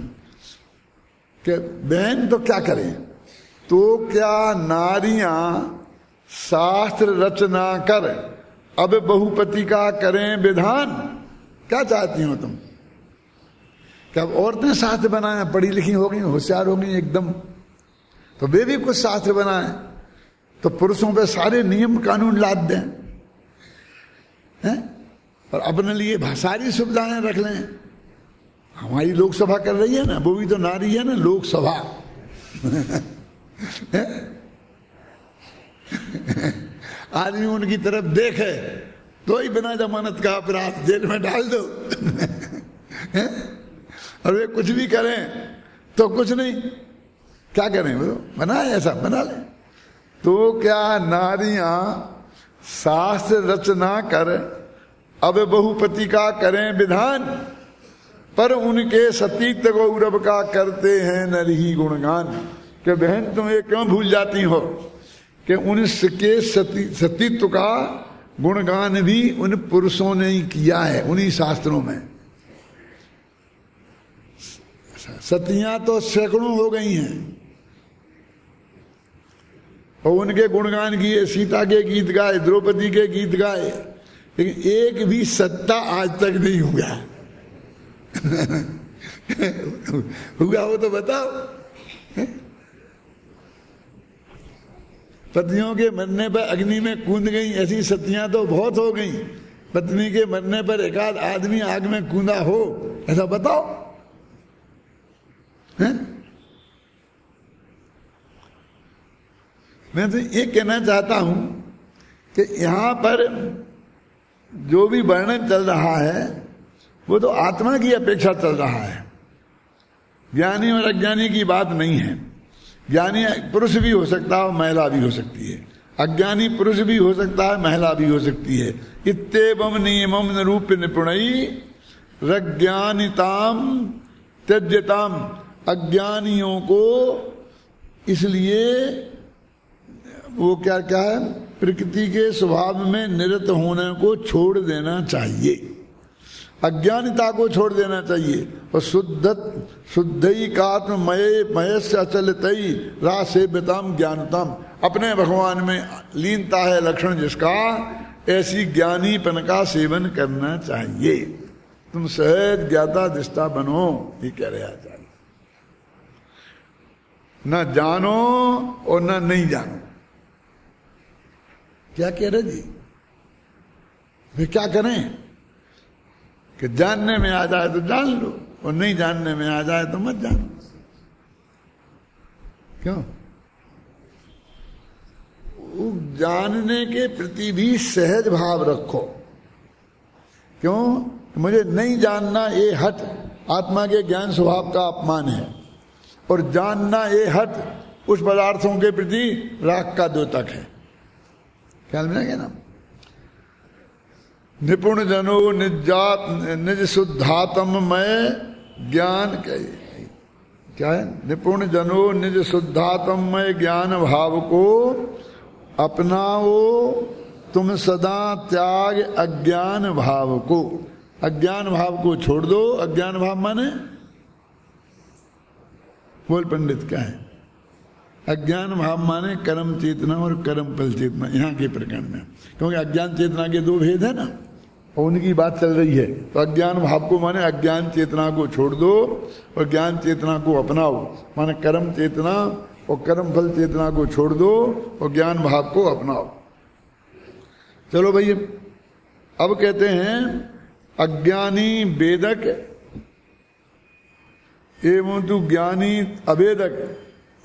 कि बहन तो क्या करें, तो क्या नारियां शास्त्र रचना कर अब बहुपति का करें विधान। क्या चाहती हो तुम? कि अब औरतें शास्त्र बनाए, पढ़ी लिखी हो गई, होशियार हो गई एकदम, तो वे भी कुछ शास्त्र बनाए, तो पुरुषों पे सारे नियम कानून लाद दें हैं और अपने लिए सारी सुविधाएं रख लें। हमारी लोकसभा कर रही है ना, वो भी तो नारी है ना, लोकसभा आदमी उनकी तरफ देखे तो ही बिना जमानत का अपराध जेल में डाल दो और वे कुछ भी करें तो कुछ नहीं, क्या करें वो बनाए, ऐसा बना ले। तो क्या नारियां शास्त्र रचना कर अब बहुपति का करें विधान, पर उनके सतीत्व गौरव का करते हैं नरही गुणगान। कि बहन तुम ये क्यों भूल जाती हो कि उनके सतीत्व का गुणगान भी उन पुरुषों ने ही किया है उन्हीं शास्त्रों में। सतियां तो सैकड़ों हो गई हैं और उनके गुणगान किए, सीता के गीत गाए, द्रौपदी के गीत गाए, लेकिन एक भी सत्ता आज तक नहीं हुआ हुआ हो तो बताओ। पत्नियों के मरने पर अग्नि में कूद गई, ऐसी सतियां तो बहुत हो गई। पत्नी के मरने पर एक आध आदमी आग में कूदा हो, ऐसा बताओ हैं? मैं तो ये कहना चाहता हूं कि यहां पर जो भी वर्णन चल रहा है वो तो आत्मा की अपेक्षा चल रहा है, ज्ञानी और अज्ञानी की बात नहीं है। ज्ञानी पुरुष भी हो सकता है और महिला भी हो सकती है, अज्ञानी पुरुष भी हो सकता है, महिला भी हो सकती है। इत्येवं नियमं निरूप्य निपुणई रज्ञानिताम त्यज्यताम। अज्ञानियों को इसलिए वो क्या क्या है, प्रकृति के स्वभाव में निरत होने को छोड़ देना चाहिए, अज्ञानिता को छोड़ देना चाहिए। और शुद्धैकात्ममये मयस्य अचलतई रासेव्यताम ज्ञानताम। अपने भगवान में लीनता है लक्षण जिसका, ऐसी ज्ञानीपन का सेवन करना चाहिए। तुम सहज ज्ञाता दृष्टा बनो, ये कह रहे आचार्य। न जानो और न नहीं जानो। क्या कह रहे जी, वे क्या करें कि जानने में आ जाए तो जान लो और नहीं जानने में आ जाए तो मत जानो। क्यों? जानने के प्रति भी सहज भाव रखो। क्यों? मुझे नहीं जानना ये हट आत्मा के ज्ञान स्वभाव का अपमान है, और जानना ये हट उस पदार्थों के प्रति राग का द्योतक है। ख्याल में ना? निपुण जनो निजात निज शुद्धात्म में ज्ञान, क्या है? निपुण जनो निज शुद्धात्म में ज्ञान भाव को अपनाओ तुम सदा, त्याग अज्ञान भाव को। अज्ञान भाव को छोड़ दो। अज्ञान भाव माने, बोल पंडित क्या है? अज्ञान भाव माने कर्म चेतना और कर्म फल चेतना, यहाँ के प्रकरण में। क्योंकि अज्ञान चेतना के दो भेद है ना, और उनकी बात चल रही है। तो अज्ञान भाव को माने अज्ञान चेतना को छोड़ दो और ज्ञान चेतना को अपनाओ, माने कर्म चेतना और कर्म फल चेतना को छोड़ दो और ज्ञान भाव को अपनाओ। चलो भाई, अब कहते हैं अज्ञानी वेदक एवं तू ज्ञानी अवेदक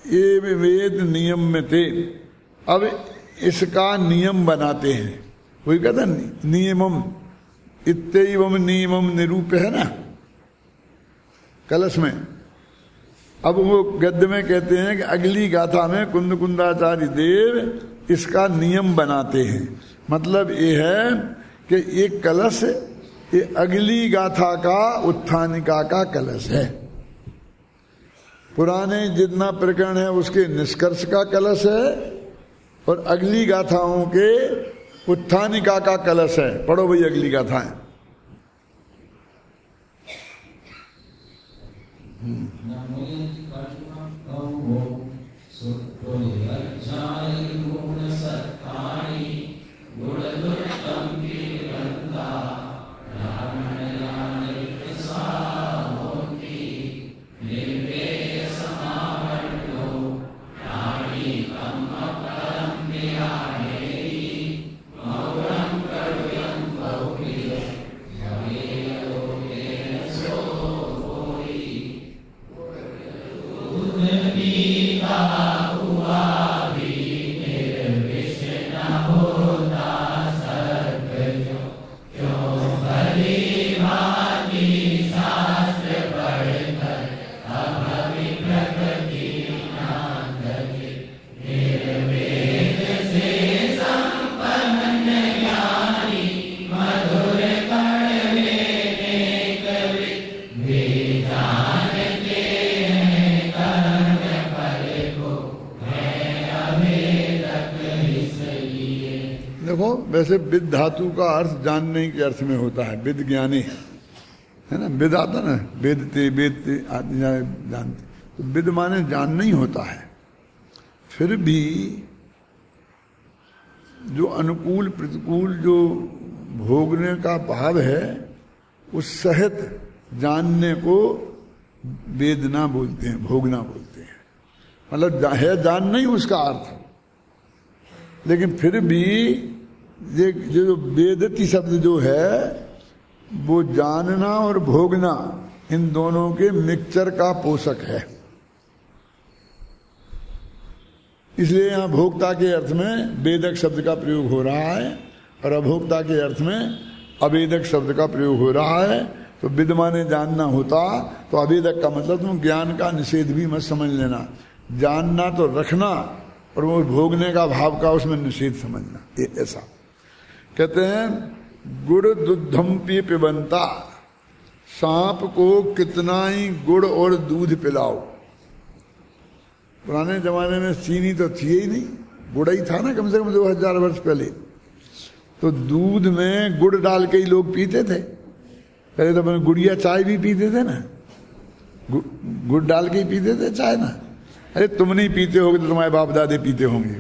ये वेद नियम में थे। अब इसका नियम बनाते हैं। वही कहता नियमम इत्यैवं नियमम निरूप्य है ना कलश में। अब वो गद्य में कहते हैं कि अगली गाथा में कुंद कुंदाचार्य देव इसका नियम बनाते हैं। मतलब ये है कि एक कलश ये अगली गाथा का उत्थानिका का कलश है। पुराने जितना प्रकरण है उसके निष्कर्ष का कलश है और अगली गाथाओं के उत्थानिका का कलश है। पढ़ो भाई अगली गाथाएं। देखो वैसे विद धातु का अर्थ जानने के अर्थ में होता है, विद ज्ञानी है ना, विद आता ना, वेदते वेदते जानते, तो विद माने जानना ही होता है। फिर भी जो अनुकूल प्रतिकूल जो भोगने का भाव है उस सहित जानने को वेदना बोलते हैं, भोगना बोलते हैं, मतलब है जानना ही उसका अर्थ। लेकिन फिर भी ये जो वेदति शब्द जो है वो जानना और भोगना इन दोनों के मिक्सचर का पोषक है। इसलिए यहां भोक्ता के अर्थ में वेदक शब्द का प्रयोग हो रहा है और अभोक्ता के अर्थ में अवेदक शब्द का प्रयोग हो रहा है। तो विद माने जानना होता तो अवेदक का मतलब तुम ज्ञान का निषेध भी मत समझ लेना, जानना तो रखना और वो भोगने का भाव का उसमें निषेध समझना। ऐसा कहते हैं गुड़ दुग्धम पी पिबंता, सांप को कितना ही गुड़ और दूध पिलाओ। पुराने जमाने में चीनी तो थी ही नहीं, गुड़ ही था ना, कम से कम 2000 वर्ष पहले। तो दूध में गुड़ डाल के ही लोग पीते थे। पहले तो अपने गुड़िया चाय भी पीते थे ना, गुड़ डाल के ही पीते थे चाय ना। अरे तुम नहीं पीते होगे तो तुम्हारे बाप दादे पीते होंगे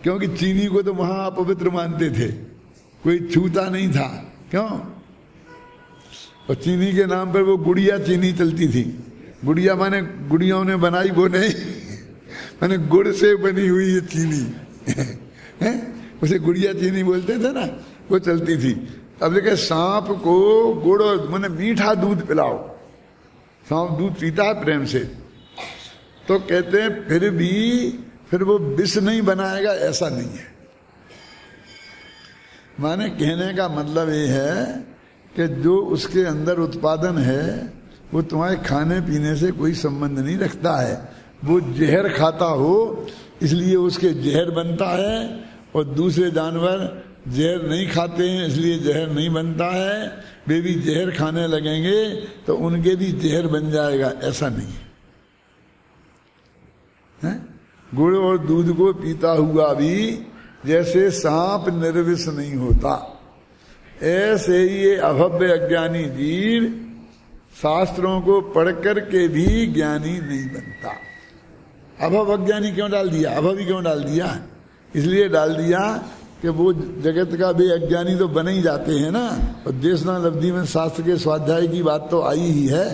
क्योंकि चीनी को तो वहां अपवित्र मानते थे, कोई छूता नहीं था। क्यों? और चीनी के नाम पर वो गुड़िया चीनी चलती थी। गुड़िया माने गुड़ियों ने बनाई वो नहीं माने गुड़ से बनी हुई ये चीनी उसे गुड़िया चीनी बोलते थे ना, वो चलती थी। अब देखे सांप को गुड़ माने मीठा दूध पिलाओ, सांप दूध पीता है प्रेम से, तो कहते हैं फिर भी फिर वो विष नहीं बनाएगा, ऐसा नहीं है। माने कहने का मतलब ये है कि जो उसके अंदर उत्पादन है वो तुम्हारे खाने पीने से कोई संबंध नहीं रखता है। वो जहर खाता हो इसलिए उसके जहर बनता है, और दूसरे जानवर जहर नहीं खाते हैं इसलिए जहर नहीं बनता है। वे भी जहर खाने लगेंगे तो उनके भी जहर बन जाएगा, ऐसा नहीं है। गुड़ और दूध को पीता हुआ भी जैसे सांप निर्विष नहीं होता, ऐसे ही ये अभव्य अज्ञानी जीव शास्त्रों को पढ़ कर के भी ज्ञानी नहीं बनता। अभव अज्ञानी क्यों डाल दिया? अभवी क्यों डाल दिया? इसलिए डाल दिया कि वो जगत का भी अज्ञानी तो बने ही जाते हैं ना। और देशना लब्धि में शास्त्र के स्वाध्याय की बात तो आई ही है,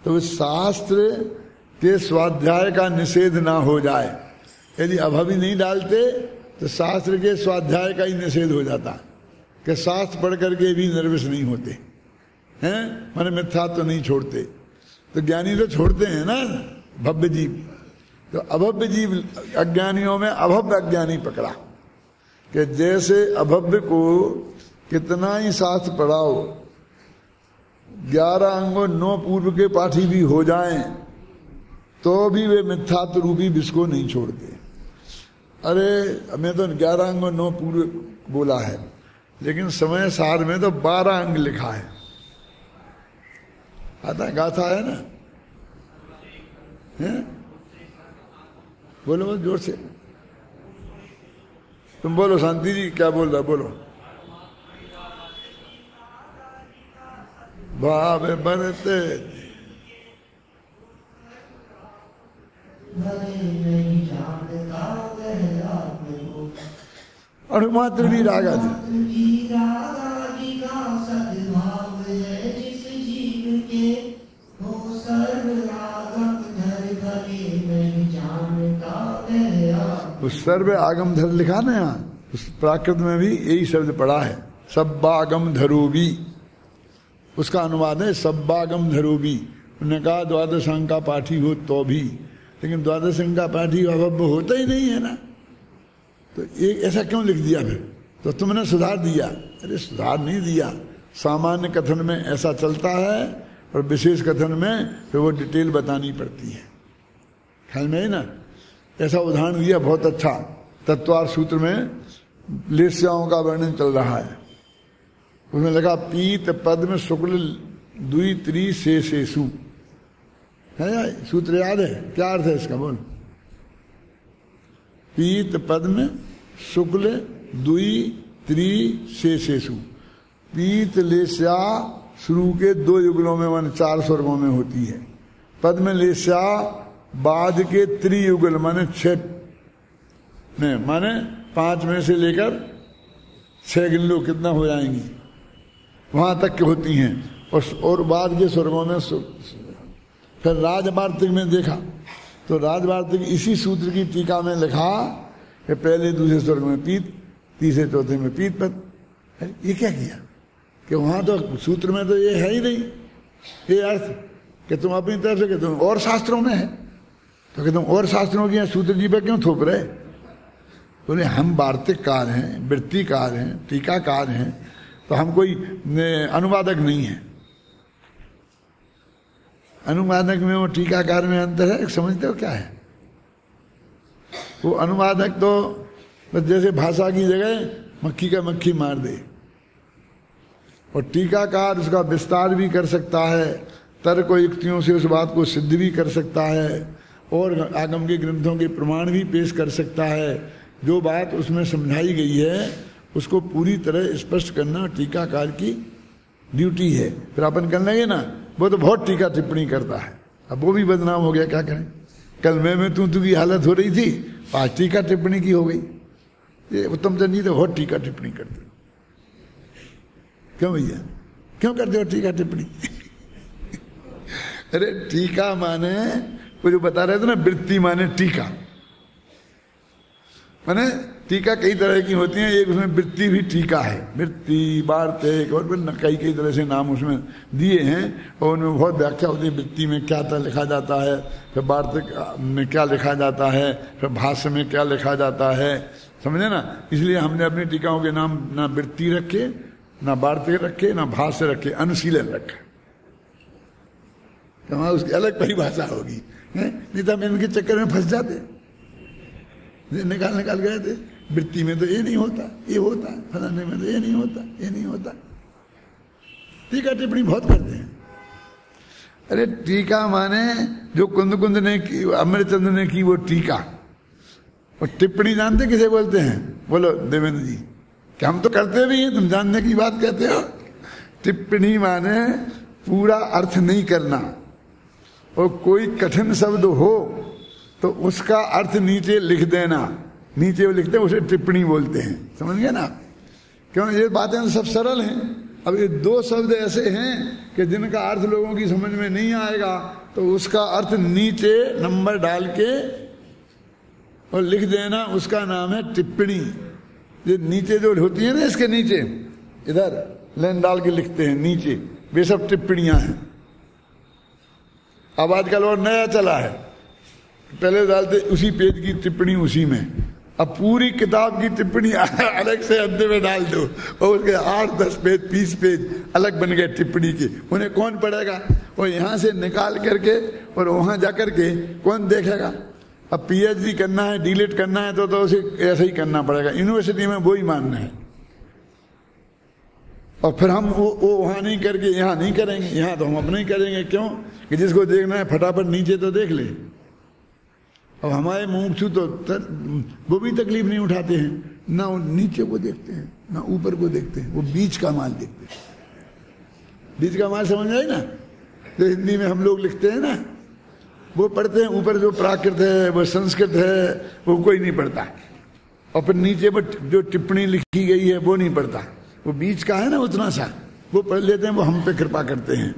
तो शास्त्र के स्वाध्याय का निषेध ना हो जाए। यदि अभवी नहीं डालते तो शास्त्र के स्वाध्याय का ही निषेध हो जाता कि शास्त्र पढ़ करके भी निर्विष नहीं होते हैं, माने मिथ्या तो नहीं छोड़ते। तो ज्ञानी तो छोड़ते हैं ना, भव्य जीव। तो अभव्य जीव अज्ञानियों में अभव्य अज्ञानी पकड़ा कि जैसे अभव्य को कितना ही शास्त्र पढ़ाओ, 11 अंगों 9 पूर्व के पाठी भी हो जाएं तो भी वे मिथ्यात्व रूपी विष को नहीं छोड़ते। अरे मैं तो 11 अंग 9 पूर्व बोला है, लेकिन समय सार में तो 12 अंग लिखा है। आता है, गाथा है ना, है? बोलो जोर से, तुम बोलो शांति जी, क्या बोल रहा? बोलो। भाव बरते अणुमात्र भी रागा जी उस सर्व आगम धर लिखा ना यहाँ, उस प्राकृत में भी यही शब्द पड़ा है, सब्बागम धरोबी। उसका अनुवाद है सब्बागम धरोबी। उन्होंने कहा द्वादश अंग का पाठी हो तो भी, लेकिन द्वादश अंग का पाठी अभव्य होता ही नहीं है ना, तो ये ऐसा क्यों लिख दिया? फिर तो तुमने सुधार दिया। अरे सुधार नहीं दिया, सामान्य कथन में ऐसा चलता है और विशेष कथन में फिर वो डिटेल बतानी पड़ती है। ख्याल में है ना? ऐसा उदाहरण दिया बहुत अच्छा, तत्वार सूत्र में लेस्याओं का वर्णन चल रहा है। उसमें लगा पीत पद में शुक्ल द्वि त्रि शेषेषु है, सूत्र याद है? क्या अर्थ है इसका? बोल पीत पद्म शुक्ल दुई त्रि शेषेषु। पीत लेस्या शुरू के 2 युगलों में माने 4 स्वर्गों में होती है। पद्म लेस्या बाद के त्रियुगल माने 6 में, माने 5 में से लेकर 6 गिन लो कितना हो जाएंगी, वहां तक के होती हैं। और बाद के स्वर्गों में फिर राजवार्तिक में देखा तो राजवार्तिक इसी सूत्र की टीका में लिखा कि पहले दूसरे स्वर्ग में पीत, तीसरे चौथे में पीत पद। ये क्या किया कि वहां तो सूत्र में तो ये है ही नहीं ये अर्थ कि तुम अपनी तरफ से कहते और शास्त्रों में है, तो कहते और शास्त्रों की सूत्र जी पे क्यों थोप रहे? बोले हम वार्तिककार हैं, वृत्तिकार हैं, टीकाकार हैं, तो हम कोई अनुवादक नहीं है। अनुवादक में वो टीकाकार में अंतर है, समझते हो क्या है? वो अनुवादक तो बस जैसे भाषा की जगह मक्खी का मक्खी मार दे, और टीकाकार उसका विस्तार भी कर सकता है, तर्क और युक्तियों से उस बात को सिद्ध भी कर सकता है, और आगम के ग्रंथों के प्रमाण भी पेश कर सकता है। जो बात उसमें समझाई गई है उसको पूरी तरह स्पष्ट करना टीकाकार की ड्यूटी है। फिर अपन करने लगे ना, वो तो बहुत टीका टिप्पणी करता है, अब वो भी बदनाम हो गया, क्या करें? कल मैं तू की हालत हो रही थी, आज टीका टिप्पणी की हो गई। ये उत्तम चंद जी तो बहुत टीका टिप्पणी करते। क्यों भैया, क्यों करते हो टीका टिप्पणी? अरे टीका माने वो जो बता रहे थे ना, वृत्ति माने टीका, माने टीका कई तरह की होती हैं, एक उसमें वृत्ति भी टीका है, वृत्ति वार्तिक और फिर कई तरह से नाम उसमें दिए हैं, और उनमें बहुत व्याख्या होती है। वृत्ति में क्या लिखा जाता है, फिर वार्तिक में क्या लिखा जाता है, फिर भाष्य में क्या लिखा जाता है, समझे ना? इसलिए हमने अपनी टीकाओं के नाम ना वृत्ति रखे, ना वार्तिक रखे, ना भाष्य रखे, अनुशीलन रखा। तो वहां उसकी अलग परिभाषा होगी, नहीं तो हम इनके चक्कर में फंस जाते, निकाल गए थे। वृत्ति में तो ये नहीं होता, ये होता है, फलाने में तो ये नहीं होता, ये नहीं होता। टीका टिप्पणी बहुत करते हैं। अरे टीका माने जो कुंद ने की, अमरचंद्र ने की, वो टीका। और टिप्पणी जानते किसे बोलते हैं? बोलो देवेंद्र जी। क्या हम तो करते भी हैं, तुम जानने की बात कहते हो? टिप्पणी माने पूरा अर्थ नहीं करना, और कोई कठिन शब्द हो तो उसका अर्थ नीचे लिख देना, नीचे वो लिखते हैं, उसे टिप्पणी बोलते हैं। समझ गए ना? क्यों? ये बातें सब सरल हैं। अब ये 2 शब्द ऐसे हैं कि जिनका अर्थ लोगों की समझ में नहीं आएगा, तो उसका अर्थ नीचे नंबर डाल के और लिख देना, उसका नाम है टिप्पणी। ये नीचे जो होती है ना, इसके नीचे इधर लाइन डाल के लिखते हैं नीचे, वे सब टिप्पणियां हैं। अब आजकल और नया चला है, पहले डालते उसी पेज की टिप्पणी उसी में, अब पूरी किताब की टिप्पणी अलग से अध्याय में डाल दो, और उसके 8-10 पेज 20 पेज अलग बन गए टिप्पणी के। उन्हें कौन पढ़ेगा? और यहाँ से निकाल करके और वहां जाकर के कौन देखेगा? अब पीएचडी करना है, डीलिट करना है, तो उसे ऐसा ही करना पड़ेगा। यूनिवर्सिटी में वो ही मानना है, और फिर हम वो वहां नहीं करके यहाँ नहीं करेंगे, यहाँ तो हम अपने ही करेंगे। क्यों? कि जिसको देखना है फटाफट नीचे तो देख ले। अब हमारे मुमुक्षु तो वो भी तकलीफ नहीं उठाते हैं, ना नीचे को देखते हैं ना ऊपर को देखते हैं, वो बीच का माल देखते हैं। बीच का माल समझ आए ना? जो हिंदी में हम लोग लिखते हैं ना, वो पढ़ते हैं ऊपर जो प्राकृत है, वो संस्कृत है, वो कोई नहीं पढ़ता। और फिर नीचे पर जो टिप्पणी लिखी गई है वो नहीं पढ़ता। वो बीच का है ना उतना सा, वो पढ़ लेते हैं, वो हम पे कृपा करते हैं।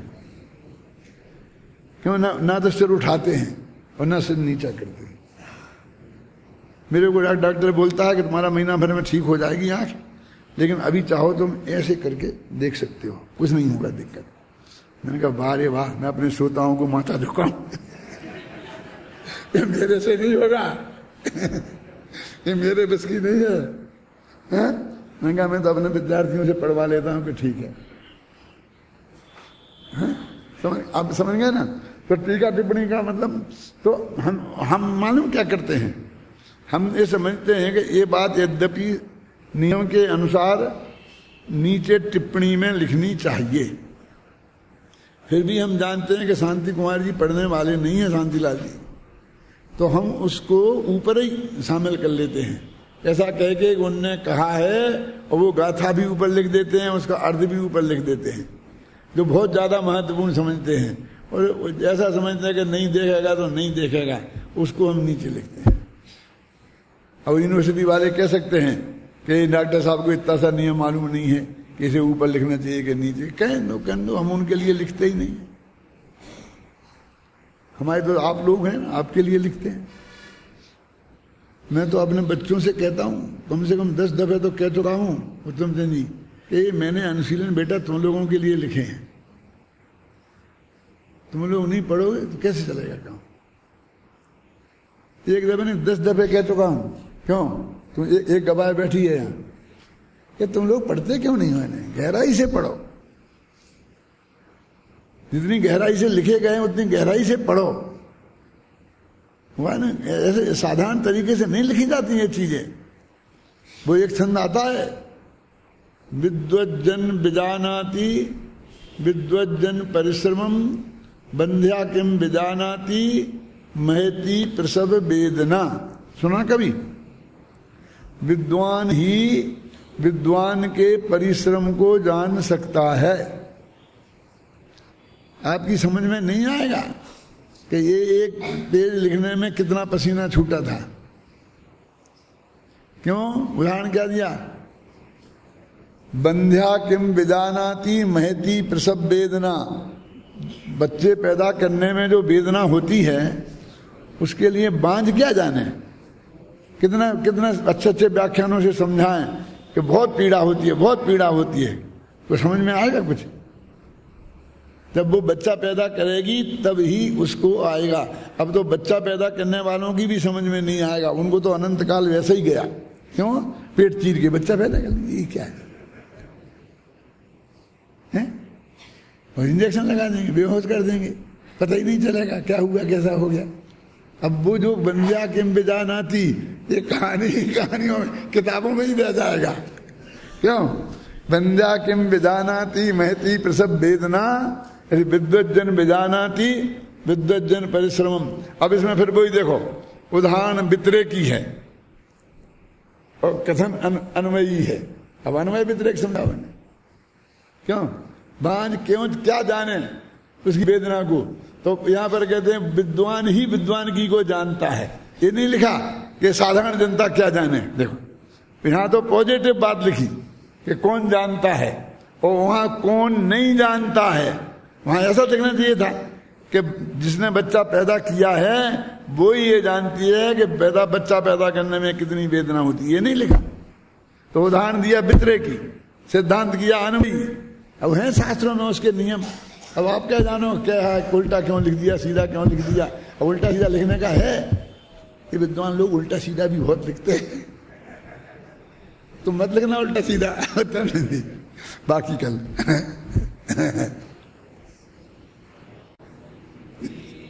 क्यों? ना तो सिर उठाते हैं और ना सिर नीचा करते हैं। मेरे को डॉक्टर बोलता है कि तुम्हारा महीना भर में ठीक हो जाएगी आंख, लेकिन अभी चाहो तुम ऐसे करके देख सकते हो, कुछ नहीं होगा दिक्कत। मैंने कहा वाह रे वाह, मैं अपने श्रोताओं को माथा झुकाऊं? ये मेरे से नहीं होगा, ये मेरे बस की नहीं है। मैंने कहा मैं तो अपने विद्यार्थियों से पढ़वा लेता हूं कि ठीक है। आप समझ गए ना? तो टीका टिप्पणी का मतलब तो हम मालूम क्या करते हैं, हम ये समझते हैं कि ये बात यद्यपि नियम के अनुसार नीचे टिप्पणी में लिखनी चाहिए, फिर भी हम जानते हैं कि शांति कुमार जी पढ़ने वाले नहीं है, शांतिलाल जी। तो हम उसको ऊपर ही शामिल कर लेते हैं। ऐसा कह के उनने कहा है और वो गाथा भी ऊपर लिख देते हैं, उसका अर्थ भी ऊपर लिख देते हैं, जो बहुत ज्यादा महत्वपूर्ण समझते हैं। और ऐसा समझते हैं कि नहीं देखेगा तो नहीं देखेगा, उसको हम नीचे लिखते हैं। अब यूनिवर्सिटी वाले कह सकते हैं कि डॉक्टर साहब को इतना सा नियम मालूम नहीं है कि इसे ऊपर लिखना चाहिए कि नीचे। कह दो, हम उनके लिए लिखते ही नहीं। हमारे तो आप लोग हैं, आपके लिए लिखते हैं। मैं तो अपने बच्चों से कहता हूं, कम से कम 10 दफे तो कह चुका हूं उत्तम चंद जी कि मैंने अनुशीलन बेटा तुम लोगों के लिए लिखे हैं, तुम लोग नहीं पढ़ोगे तो कैसे चलेगा काम। एक दफे नहीं 10 दफे कह चुका हूं। क्यों? तुम एक गवाह बैठी है यहाँ कि तुम लोग पढ़ते क्यों नहीं हो इन्हें, गहराई से पढ़ो। जितनी गहराई से लिखे गए उतनी गहराई से पढ़ो। हुआ ना, ऐसे साधारण तरीके से नहीं लिखी जाती ये चीजें। वो एक छंद आता है, विद्वज्जन विजानाति विद्वज्जन परिश्रमम बंध्या किम विजानाति महती प्रसव वेदना। सुना कभी? विद्वान ही विद्वान के परिश्रम को जान सकता है। आपकी समझ में नहीं आएगा कि ये एक पेज लिखने में कितना पसीना छूटा था। क्यों? उदाहरण क्या दिया? बंध्या किम विजानाति महती प्रसव वेदना। बच्चे पैदा करने में जो वेदना होती है उसके लिए बांझ क्या जाने। कितना कितना अच्छे अच्छे व्याख्यानों से समझाएं कि बहुत पीड़ा होती है, बहुत पीड़ा होती है, तो समझ में आएगा कुछ? जब वो बच्चा पैदा करेगी तब ही उसको आएगा। अब तो बच्चा पैदा करने वालों की भी समझ में नहीं आएगा, उनको तो अनंत काल वैसे ही गया। क्यों? पेट चीर के बच्चा पैदा कर लिया, ये क्या है? और इंजेक्शन लगा देंगे, बेहोश कर देंगे, पता ही नहीं चलेगा क्या हुआ कैसा हो गया। अब वो जो बंध्या किम विजानाति, ये कहानियों किताबों में ही रह जाएगा। क्यों? बंध्या किम विजानाति महती प्रसव वेदना विद्वज्जन विजानाति विद्वज्जन परिश्रमम। अब इसमें फिर वही देखो, उदाहरण व्यतिरेक की है और कथन अन्वयी है। अब अन्वय व्यतिरेक समझाओ। क्यों? बांझ क्यों क्या जाने उसकी वेदना को। तो यहां पर कहते हैं विद्वान ही विद्वान की को जानता है। ये नहीं लिखा कि साधारण जनता क्या जाने। देखो यहां तो पॉजिटिव बात लिखी कि कौन जानता है, और वहां कौन नहीं जानता है। वहां ऐसा लिखना चाहिए था कि जिसने बच्चा पैदा किया है वो ही ये जानती है कि बच्चा पैदा करने में कितनी वेदना होती है। ये नहीं लिखा। तो उदाहरण दिया व्यतिरेकी, सिद्धांत किया अन्वयी। अब है शास्त्रों में उसके नियम। अब आप क्या जानो क्या है, उल्टा क्यों लिख दिया, सीधा क्यों लिख दिया। अब उल्टा सीधा लिखने का है, ये विद्वान लोग उल्टा सीधा भी बहुत लिखते हैं। तो मत लिखना उल्टा सीधा, बाकी कल